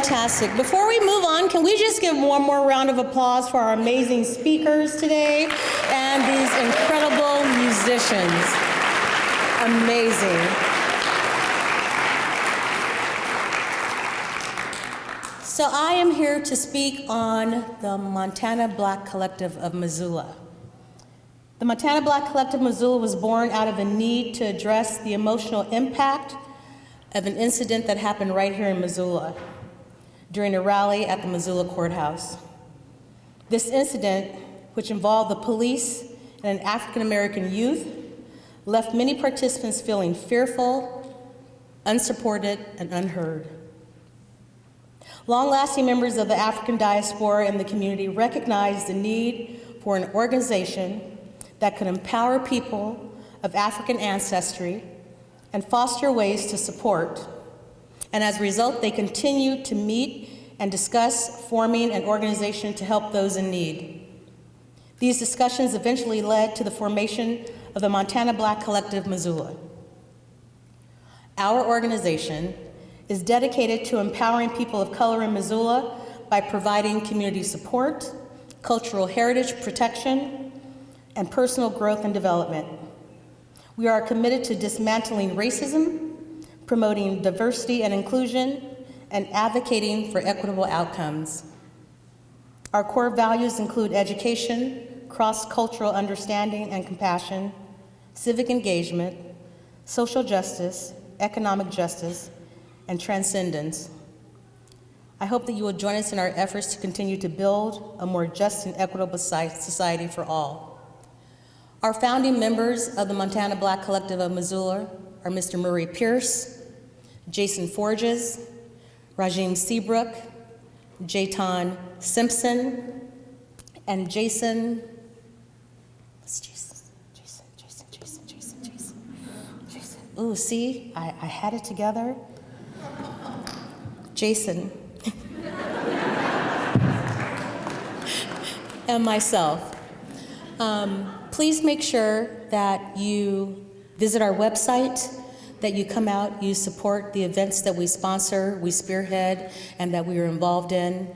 Fantastic. Before we move on, can we just give one more round of applause for our amazing speakers today and these incredible musicians? Amazing. So I am here to speak on the Montana Black Collective of Missoula. The Montana Black Collective of Missoula was born out of a need to address the emotional impact of an incident that happened right here in Missoula during a rally at the Missoula courthouse. This incident, which involved the police and an African-American youth, left many participants feeling fearful, unsupported, and unheard. Long-lasting members of the African diaspora in the community recognized the need for an organization that could empower people of African ancestry and foster ways to support. And as a result, they continue to meet and discuss forming an organization to help those in need. These discussions eventually led to the formation of the Montana Black Collective Missoula. Our organization is dedicated to empowering people of color in Missoula by providing community support cultural heritage protection, and personal growth and development. We are committed to dismantling racism, promoting diversity and inclusion, and advocating for equitable outcomes. Our core values include education, cross-cultural understanding and compassion, civic engagement, social justice, economic justice, and transcendence. I hope that you will join us in our efforts to continue to build a more just and equitable society for all. Our founding members of the Montana Black Collective of Missoula are Mr. Murray Pierce, Jason Forges, Rajim Seabrook, Jayton Simpson, and Jason. Ooh, see, I had it together. Jason. And myself. Please make sure that you visit our website, that you come out, you support the events that we sponsor, we spearhead, and that we are involved in.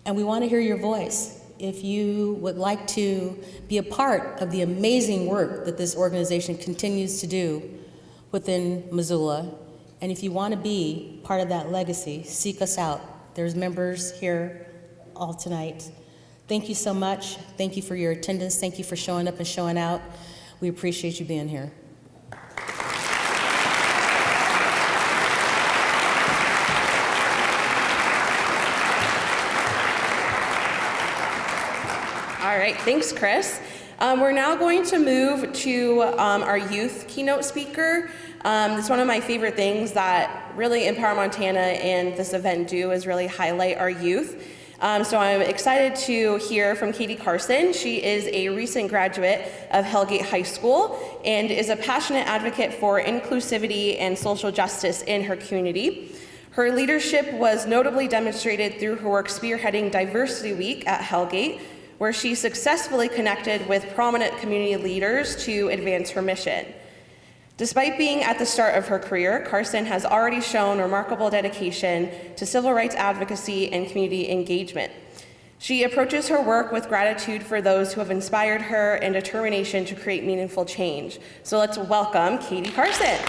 And we want to hear your voice. If you would like to be a part of the amazing work that this organization continues to do within Missoula, and if you want to be part of that legacy, seek us out. There's members here all tonight. Thank you so much. Thank you for your attendance. Thank you for showing up and showing out. We appreciate you being here. All right, thanks, Chris. We're now going to move to our youth keynote speaker. It's one of my favorite things that really Empower Montana and this event do is really highlight our youth. So I'm excited to hear from Katie Carson. She is a recent graduate of Hellgate High School and is a passionate advocate for inclusivity and social justice in her community. Her leadership was notably demonstrated through her work spearheading Diversity Week at Hellgate, where she successfully connected with prominent community leaders to advance her mission. Despite being at the start of her career, Carson has already shown remarkable dedication to civil rights advocacy and community engagement. She approaches her work with gratitude for those who have inspired her and determination to create meaningful change. So let's welcome Katie Carson.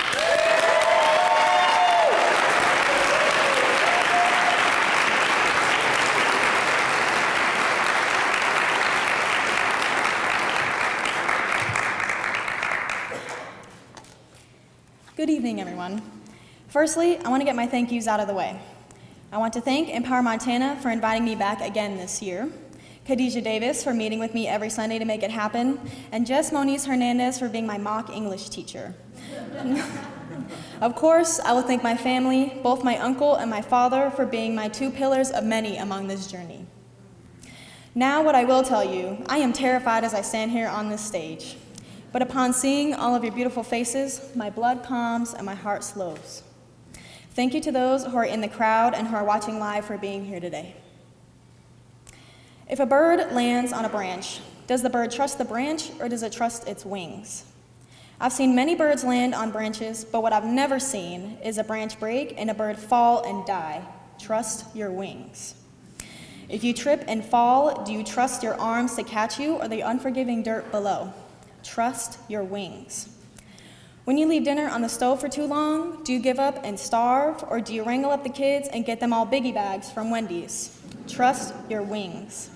Good evening, everyone. Firstly, I want to get my thank yous out of the way. I want to thank Empower Montana for inviting me back again this year, Khadijah Davis for meeting with me every Sunday to make it happen, and Jess Moniz Hernandez for being my mock English teacher. Of course, I will thank my family, both my uncle and my father, for being my two pillars of many among this journey. Now, what I will tell you, I am terrified as I stand here on this stage. But upon seeing all of your beautiful faces, my blood calms and my heart slows. Thank you to those who are in the crowd and who are watching live for being here today. If a bird lands on a branch, does the bird trust the branch or does it trust its wings? I've seen many birds land on branches, but what I've never seen is a branch break and a bird fall and die. Trust your wings. If you trip and fall, do you trust your arms to catch you or the unforgiving dirt below? Trust your wings. When you leave dinner on the stove for too long, do you give up and starve, or do you wrangle up the kids and get them all biggie bags from Wendy's? Trust your wings.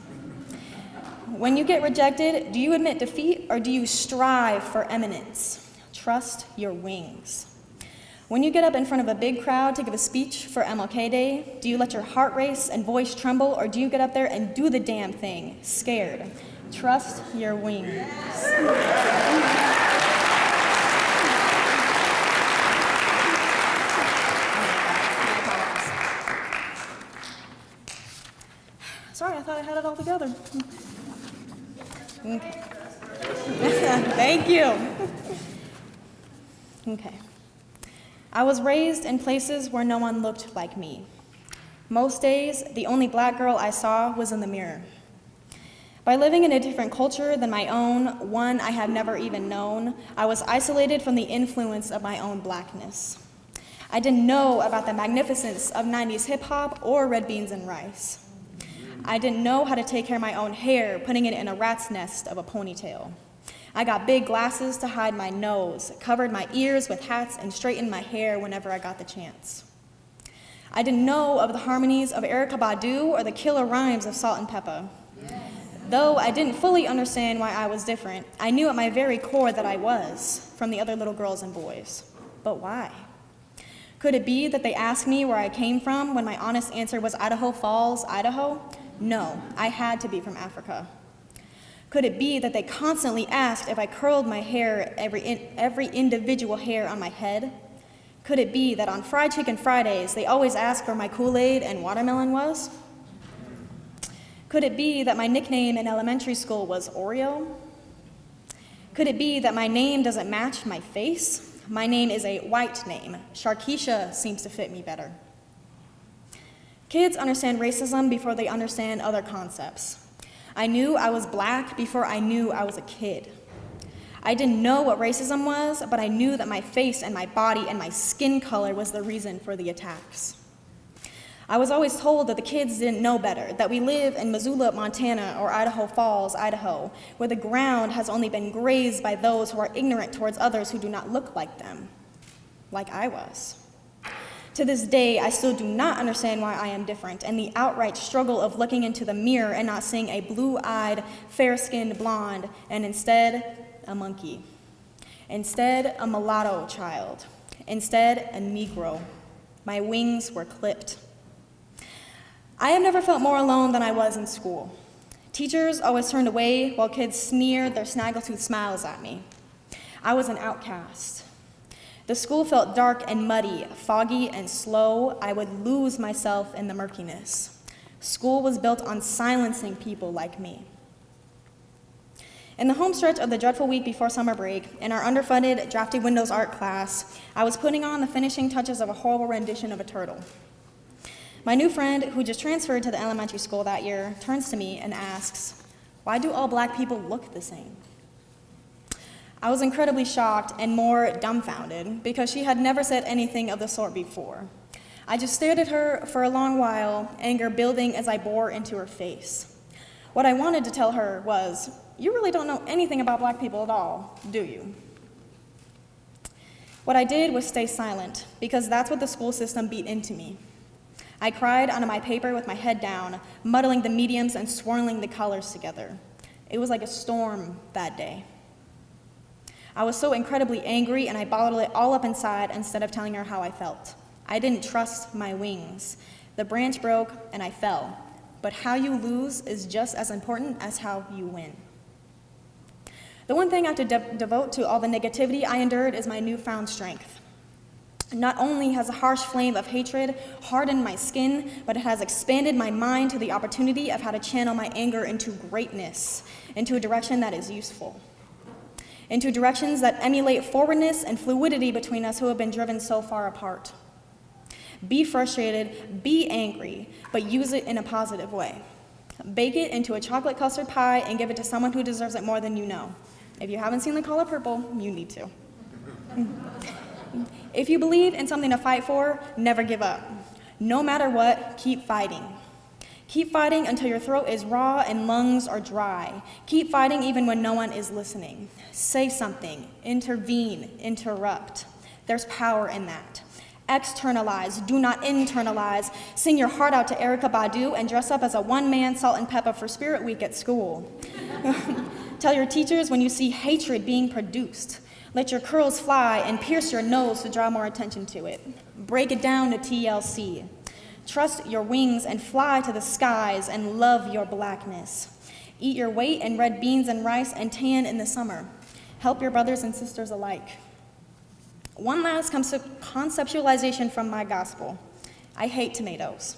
When you get rejected, do you admit defeat, or do you strive for eminence? Trust your wings. When you get up in front of a big crowd to give a speech for MLK Day, do you let your heart race and voice tremble, or do you get up there and do the damn thing, scared? Trust your wings. Sorry, I thought I had it all together. Okay. Thank you. Okay. I was raised in places where no one looked like me. Most days, the only black girl I saw was in the mirror. By living in a different culture than my own, one I had never even known, I was isolated from the influence of my own blackness. I didn't know about the magnificence of 90s hip hop or red beans and rice. I didn't know how to take care of my own hair, putting it in a rat's nest of a ponytail. I got big glasses to hide my nose, covered my ears with hats, and straightened my hair whenever I got the chance. I didn't know of the harmonies of Erykah Badu or the killer rhymes of Salt and Peppa. Though I didn't fully understand why I was different, I knew at my very core that I was from the other little girls and boys. But why? Could it be that they asked me where I came from when my honest answer was Idaho Falls, Idaho? No, I had to be from Africa. Could it be that they constantly asked if I curled my hair, every individual hair on my head? Could it be that on Fried Chicken Fridays, they always asked where my Kool-Aid and watermelon was? Could it be that my nickname in elementary school was Oreo? Could it be that my name doesn't match my face? My name is a white name. Sharkeisha seems to fit me better. Kids understand racism before they understand other concepts. I knew I was black before I knew I was a kid. I didn't know what racism was, but I knew that my face and my body and my skin color was the reason for the attacks. I was always told that the kids didn't know better, that we live in Missoula, Montana, or Idaho Falls, Idaho, where the ground has only been grazed by those who are ignorant towards others who do not look like them, like I was. To this day, I still do not understand why I am different, and the outright struggle of looking into the mirror and not seeing a blue-eyed, fair-skinned blonde, and instead, a monkey. Instead, a mulatto child. Instead, a Negro. My wings were clipped. I have never felt more alone than I was in school. Teachers always turned away while kids sneered their snaggletooth smiles at me. I was an outcast. The school felt dark and muddy, foggy and slow. I would lose myself in the murkiness. School was built on silencing people like me. In the home stretch of the dreadful week before summer break, in our underfunded, drafty Windows art class, I was putting on the finishing touches of a horrible rendition of a turtle. My new friend, who just transferred to the elementary school that year, turns to me and asks, "Why do all black people look the same?" I was incredibly shocked and more dumbfounded because she had never said anything of the sort before. I just stared at her for a long while, anger building as I bore into her face. What I wanted to tell her was, "You really don't know anything about black people at all, do you?" What I did was stay silent because that's what the school system beat into me. I cried onto my paper with my head down, muddling the mediums and swirling the colors together. It was like a storm that day. I was so incredibly angry and I bottled it all up inside instead of telling her how I felt. I didn't trust my wings. The branch broke and I fell. But how you lose is just as important as how you win. The one thing I have to devote to all the negativity I endured is my newfound strength. Not only has a harsh flame of hatred hardened my skin, but it has expanded my mind to the opportunity of how to channel my anger into greatness, into a direction that is useful, into directions that emulate forwardness and fluidity between us who have been driven so far apart. Be frustrated, be angry, but use it in a positive way. Bake it into a chocolate custard pie and give it to someone who deserves it more than you know. If you haven't seen The Color Purple, you need to. If you believe in something to fight for, never give up. No matter what, keep fighting. Keep fighting until your throat is raw and lungs are dry. Keep fighting even when no one is listening. Say something, intervene, interrupt. There's power in that. Externalize, do not internalize. Sing your heart out to Erykah Badu and dress up as a one-man Salt and Peppa for Spirit Week at school. Tell your teachers when you see hatred being produced. Let your curls fly and pierce your nose to draw more attention to it. Break it down to TLC. Trust your wings and fly to the skies and love your blackness. Eat your weight in red beans and rice and tan in the summer. Help your brothers and sisters alike. One last conceptualization from my gospel. I hate tomatoes.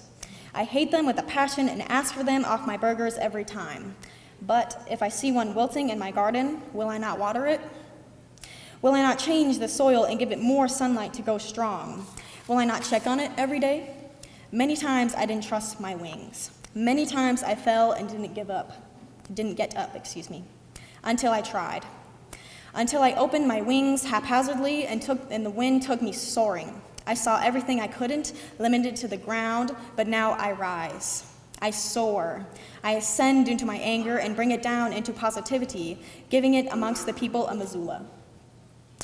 I hate them with a passion and ask for them off my burgers every time. But if I see one wilting in my garden, will I not water it? Will I not change the soil and give it more sunlight to go strong? Will I not check on it every day? Many times I didn't trust my wings. Many times I fell and didn't get up, until I tried. Until I opened my wings haphazardly and the wind took me soaring. I saw everything I couldn't, limited to the ground, but now I rise. I soar. I ascend into my anger and bring it down into positivity, giving it amongst the people of Missoula.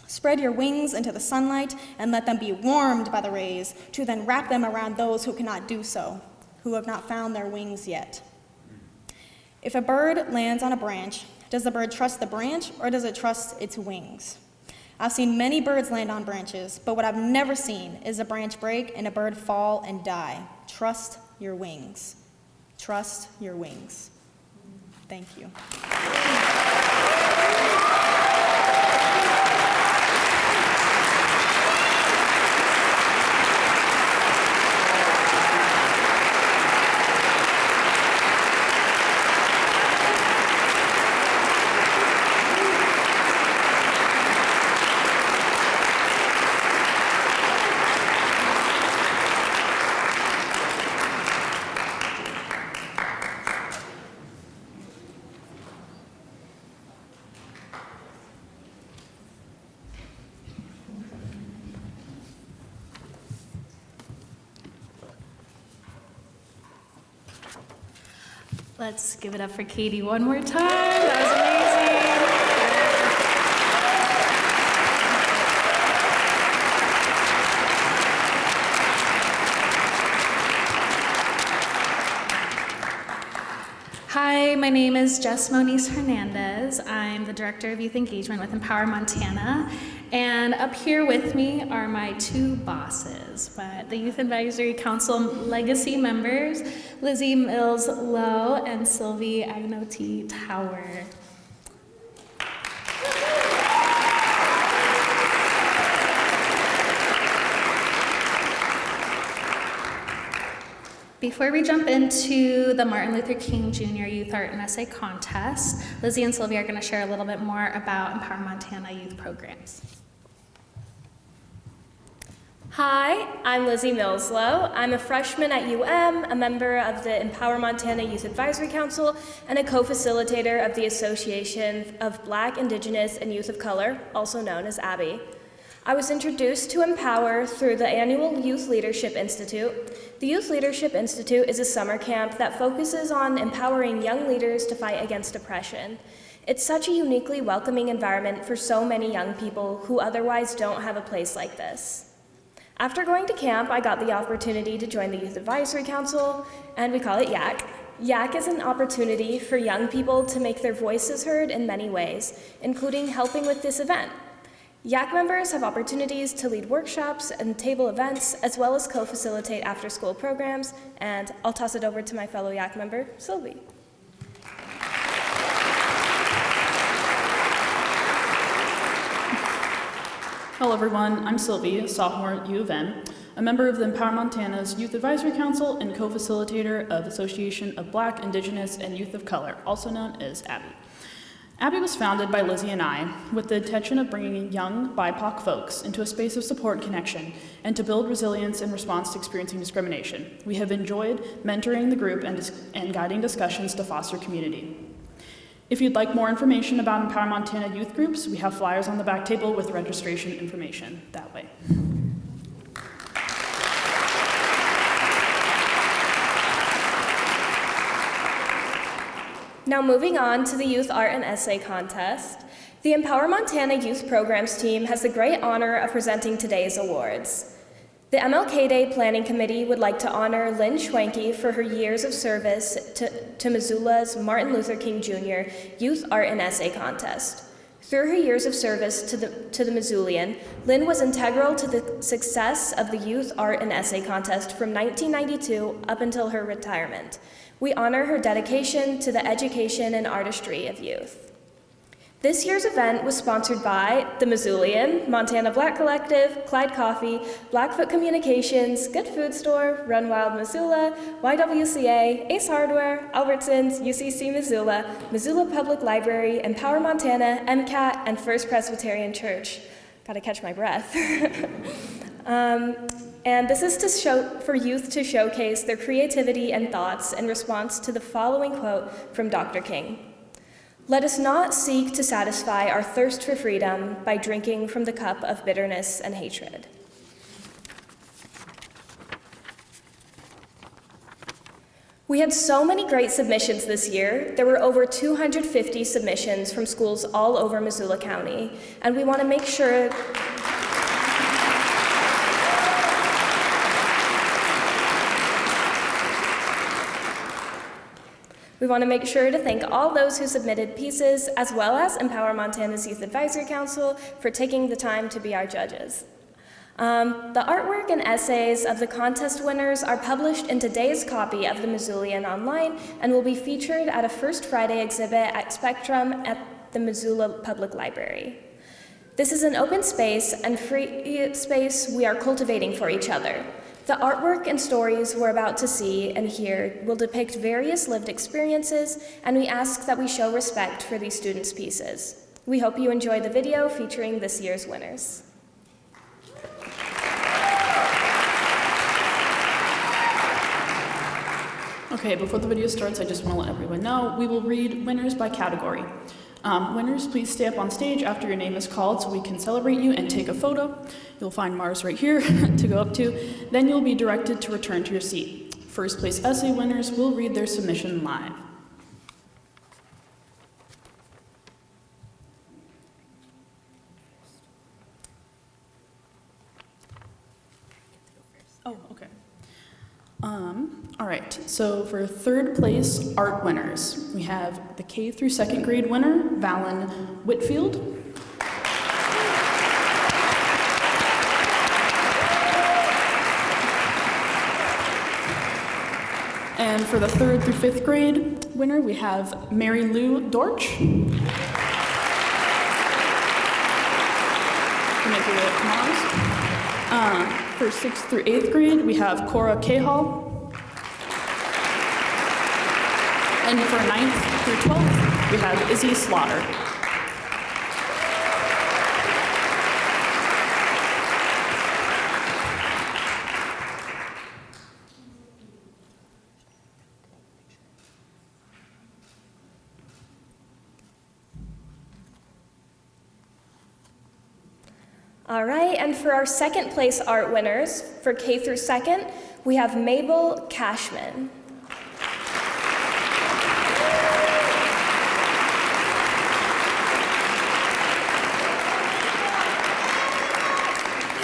Spread your wings into the sunlight and let them be warmed by the rays, to then wrap them around those who cannot do so, who have not found their wings yet. If a bird lands on a branch, does the bird trust the branch or does it trust its wings? I've seen many birds land on branches, but what I've never seen is a branch break and a bird fall and die. Trust your wings. Trust your wings. Thank you. Let's give it up for Katie one more time. That was amazing. Hi, my name is Jess Moniz Hernandez. I'm the Director of Youth Engagement with Empower Montana. And up here with me are my two bosses, the Youth Advisory Council legacy members, Lizzie Mills Lowe and Sylvie Agnoti Tower. Before we jump into the Martin Luther King Jr. Youth Art and Essay Contest, Lizzie and Sylvie are going to share a little bit more about Empower Montana youth programs. Hi, I'm Lizzie Millslow. I'm a freshman at UM, a member of the Empower Montana Youth Advisory Council, and a co-facilitator of the Association of Black, Indigenous, and Youth of Color, also known as ABBY. I was introduced to Empower through the annual Youth Leadership Institute. The Youth Leadership Institute is a summer camp that focuses on empowering young leaders to fight against oppression. It's such a uniquely welcoming environment for so many young people who otherwise don't have a place like this. After going to camp, I got the opportunity to join the Youth Advisory Council, and we call it YAC. YAC is an opportunity for young people to make their voices heard in many ways, including helping with this event. YAC members have opportunities to lead workshops and table events, as well as co-facilitate after-school programs, and I'll toss it over to my fellow YAC member, Sylvie. Hello everyone, I'm Sylvie, a sophomore at U of M, a member of the Empower Montana's Youth Advisory Council and co-facilitator of Association of Black, Indigenous, and Youth of Color, also known as ABBY. ABBY was founded by Lizzie and I with the intention of bringing young BIPOC folks into a space of support and connection and to build resilience in response to experiencing discrimination. We have enjoyed mentoring the group and guiding discussions to foster community. If you'd like more information about Empower Montana youth groups, we have flyers on the back table with registration information that way. Now moving on to the Youth Art and Essay Contest, the Empower Montana Youth Programs team has the great honor of presenting today's awards. The MLK Day Planning Committee would like to honor Lynn Schwenke for her years of service to Missoula's Martin Luther King Jr. Youth Art and Essay Contest. Through her years of service to the Missoulian, Lynn was integral to the success of the Youth Art and Essay Contest from 1992 up until her retirement. We honor her dedication to the education and artistry of youth. This year's event was sponsored by the Missoulian, Montana Black Collective, Clyde Coffee, Blackfoot Communications, Good Food Store, Run Wild Missoula, YWCA, Ace Hardware, Albertsons, UCC Missoula, Missoula Public Library, Empower Montana, MCAT, and First Presbyterian Church. Gotta catch my breath. And this is for youth to showcase their creativity and thoughts in response to the following quote from Dr. King. "Let us not seek to satisfy our thirst for freedom by drinking from the cup of bitterness and hatred." We had so many great submissions this year. There were over 250 submissions from schools all over Missoula County, and we want to make sure to thank all those who submitted pieces, as well as Empower Montana's Youth Advisory Council for taking the time to be our judges. The artwork and essays of the contest winners are published in today's copy of the Missoulian Online and will be featured at a First Friday exhibit at Spectrum at the Missoula Public Library. This is an open space and free space we are cultivating for each other. The artwork and stories we're about to see and hear will depict various lived experiences, and we ask that we show respect for these students' pieces. We hope you enjoy the video featuring this year's winners. Okay, before the video starts, I just want to let everyone know, we will read winners by category. Winners, please stay up on stage after your name is called so we can celebrate you and take a photo. You'll find Mars right here to go up to. Then you'll be directed to return to your seat. First place essay winners will read their submission live. Oh, okay. All right, so for third place art winners, we have the K through second grade winner, Valen Whitfield. And for the third through fifth grade winner, we have Mary Lou Dorch. Can I give it Mars? For sixth through eighth grade, we have Cora Cahall. And for 9th through 12th, we have Izzy Slaughter. All right, and for our second place art winners, for K through second, we have Mabel Cashman.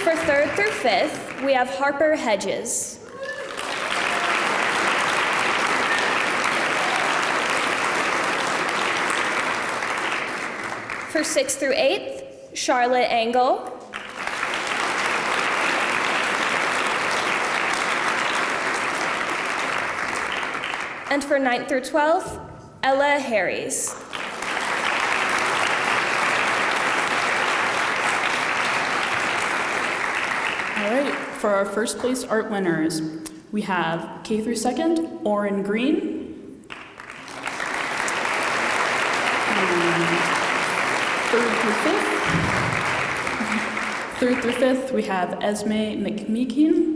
For third through fifth, we have Harper Hedges. For sixth through eighth, Charlotte Engel. And for 9th through 12th, Ella Harries. All right, for our first place art winners, we have K through second, Oren Green. Third through fifth, we have Esme McMeekin.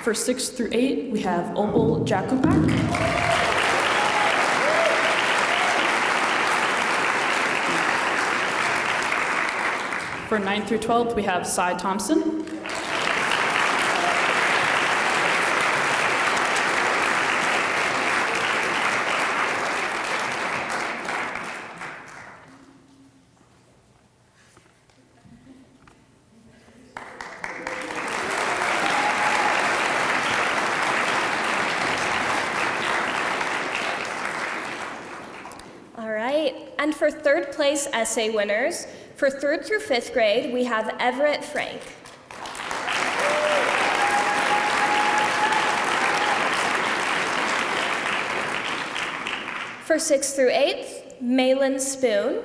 For 6th through 8, we have Opal Jakupak. For 9th through 12th, we have Cy Thompson. And for third place essay winners, for 3rd through 5th grade, we have Everett Frank. For 6th through 8th, Malin Spoon.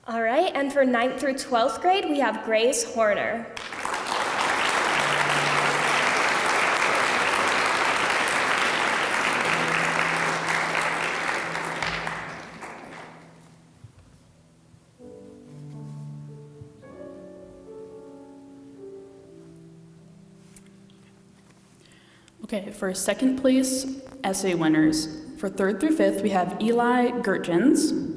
All right, and for 9th through 12th grade, we have Grace Horner. Okay, for second place essay winners, for 3rd through 5th, we have Eli Gertjens.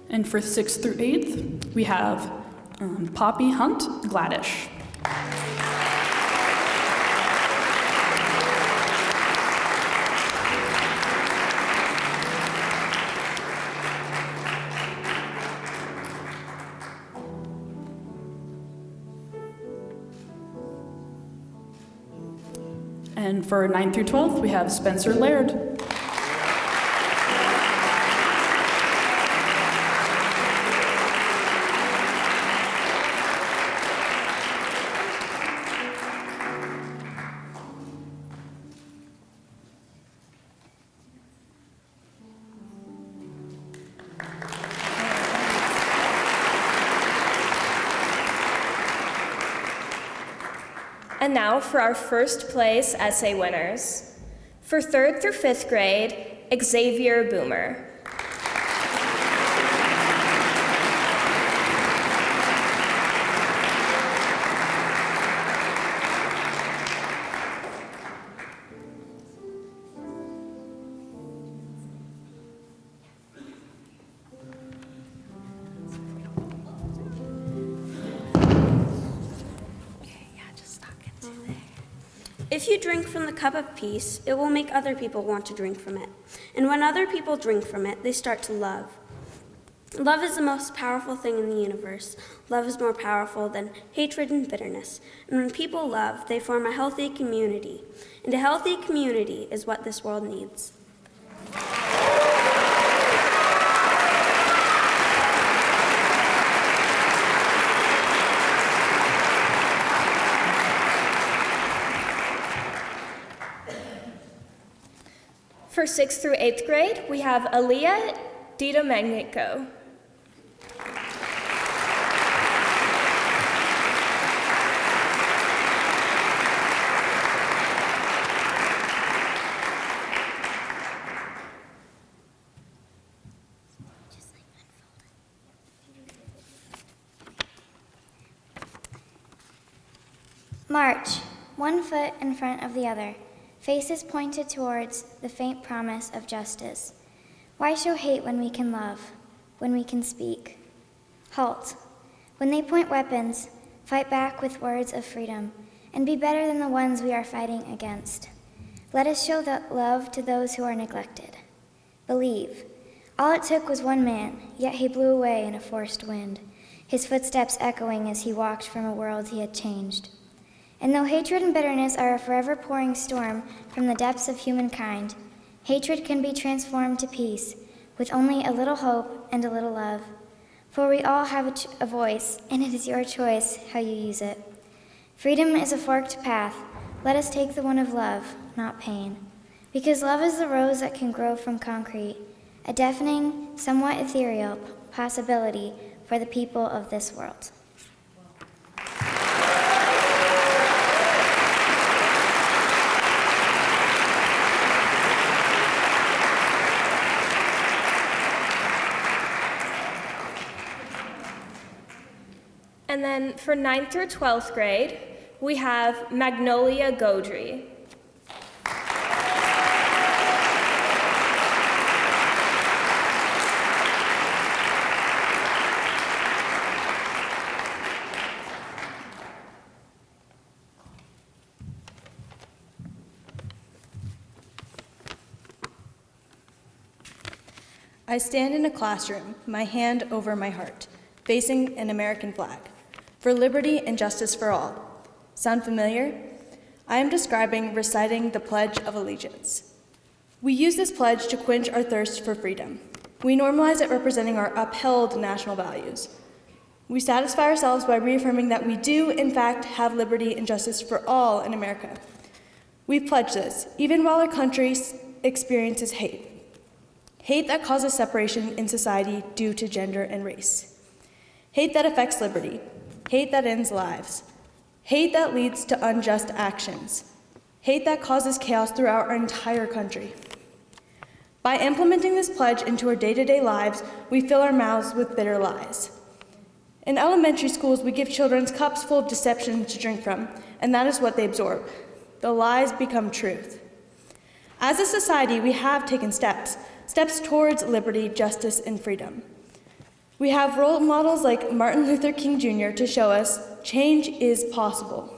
And for 6th through 8th, we have Poppy Hunt Gladish. And for 9th through 12th, we have Spencer Laird. And now for our first place essay winners. For 3rd through 5th grade, Xavier Boomer. If you drink from the cup of peace, it will make other people want to drink from it. And when other people drink from it, they start to love. Love is the most powerful thing in the universe. Love is more powerful than hatred and bitterness. And when people love, they form a healthy community. And a healthy community is what this world needs. For 6th through 8th grade, we have Aaliyah DiDomenico. March, one foot in front of the other. Faces pointed towards the faint promise of justice. Why show hate when we can love, when we can speak? Halt. When they point weapons, fight back with words of freedom, and be better than the ones we are fighting against. Let us show that love to those who are neglected. Believe. All it took was one man, yet he blew away in a forced wind, his footsteps echoing as he walked from a world he had changed. And though hatred and bitterness are a forever pouring storm from the depths of humankind, hatred can be transformed to peace with only a little hope and a little love. For we all have a voice, and it is your choice how you use it. Freedom is a forked path. Let us take the one of love, not pain. Because love is the rose that can grow from concrete, a deafening, somewhat ethereal possibility for the people of this world. And then for 9th through 12th grade, we have Magnolia Godry. I stand in a classroom, my hand over my heart, facing an American flag, for liberty and justice for all. Sound familiar? I am reciting the Pledge of Allegiance. We use this pledge to quench our thirst for freedom. We normalize it representing our upheld national values. We satisfy ourselves by reaffirming that we do, in fact, have liberty and justice for all in America. We pledge this, even while our country experiences hate. Hate that causes separation in society due to gender and race. Hate that affects liberty. Hate that ends lives. Hate that leads to unjust actions. Hate that causes chaos throughout our entire country. By implementing this pledge into our day-to-day lives, we fill our mouths with bitter lies. In elementary schools, we give children cups full of deception to drink from, and that is what they absorb. The lies become truth. As a society, we have taken steps towards liberty, justice, and freedom. We have role models like Martin Luther King Jr. to show us change is possible.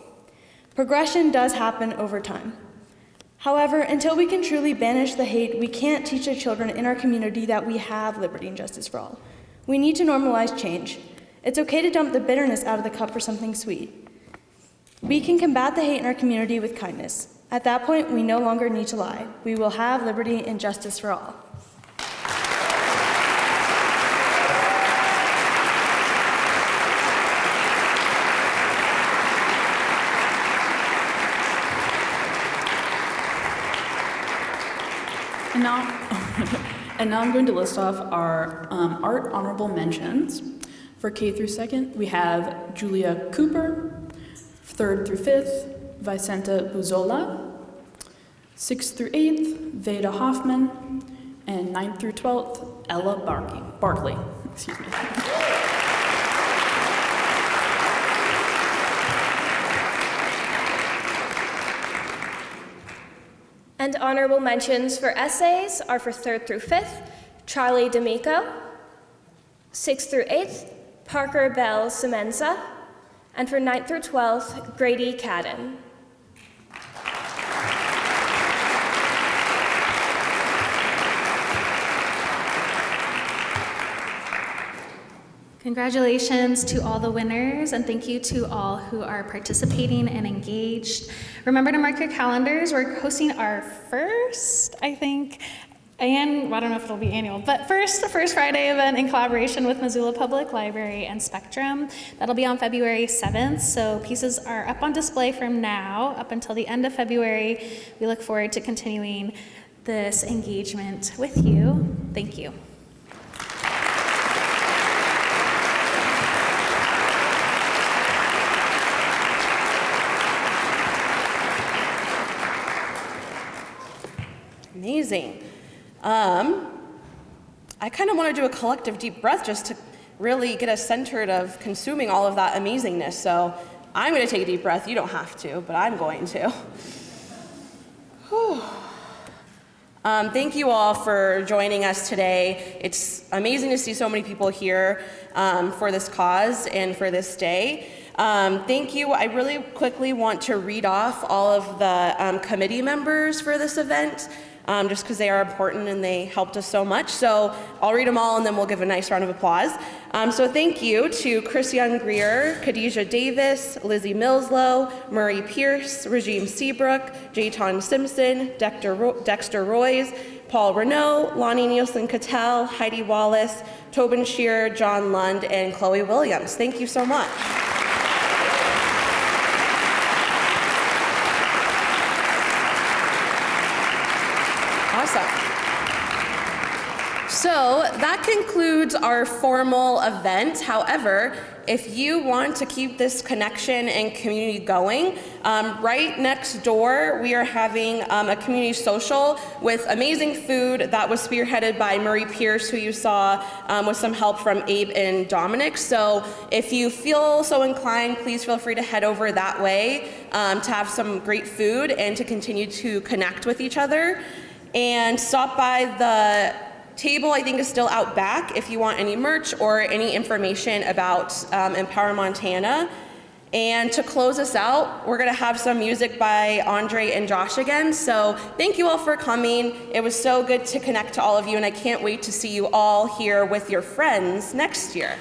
Progression does happen over time. However, until we can truly banish the hate, we can't teach the children in our community that we have liberty and justice for all. We need to normalize change. It's okay to dump the bitterness out of the cup for something sweet. We can combat the hate in our community with kindness. At that point, we no longer need to lie. We will have liberty and justice for all. And now I'm going to list off our art honorable mentions. For K through 2nd, we have Julia Cooper. 3rd through 5th, Vicenta Buzola. 6th through 8th, Veda Hoffman. And 9th through 12th, Ella Barkley. Excuse me. And honorable mentions for essays are for 3rd through 5th, Charlie D'Amico. 6th through 8th, Parker Bell Semenza. And for 9th through 12th, Grady Cadden. Congratulations to all the winners, and thank you to all who are participating and engaged. Remember to mark your calendars. We're hosting our first, I think, and I don't know if it'll be annual, but first Friday event in collaboration with Missoula Public Library and Spectrum. That'll be on February 7th, so pieces are up on display from now up until the end of February. We look forward to continuing this engagement with you. Thank you. Amazing. I kind of want to do a collective deep breath just to really get us centered of consuming all of that amazingness. So I'm going to take a deep breath. You don't have to, but I'm going to. Whew. Thank you all for joining us today. It's amazing to see so many people here for this cause and for this day. Thank you. I really quickly want to read off all of the committee members for this event, just because they are important and they helped us so much. So I'll read them all and then we'll give a nice round of applause. So thank you to Chris Young-Greer, Khadijah Davis, Lizzie Millslow, Murray Pierce, Regime Seabrook, Jayton Simpson, Dexter Royce, Paul Renault, Lonnie Nielsen-Cattell, Heidi Wallace, Tobin Shear, John Lund, and Chloe Williams. Thank you so much. Awesome. So that concludes our formal event. However, if you want to keep this connection and community going, right next door we are having a community social with amazing food that was spearheaded by Murray Pierce, who you saw with some help from Abe and Dominic. So if you feel so inclined, please feel free to head over that way to have some great food and to continue to connect with each other. And stop by the table, I think, is still out back if you want any merch or any information about Empower Montana. And to close us out, we're gonna have some music by Andre and Josh again. So thank you all for coming. It was so good to connect to all of you, and I can't wait to see you all here with your friends next year.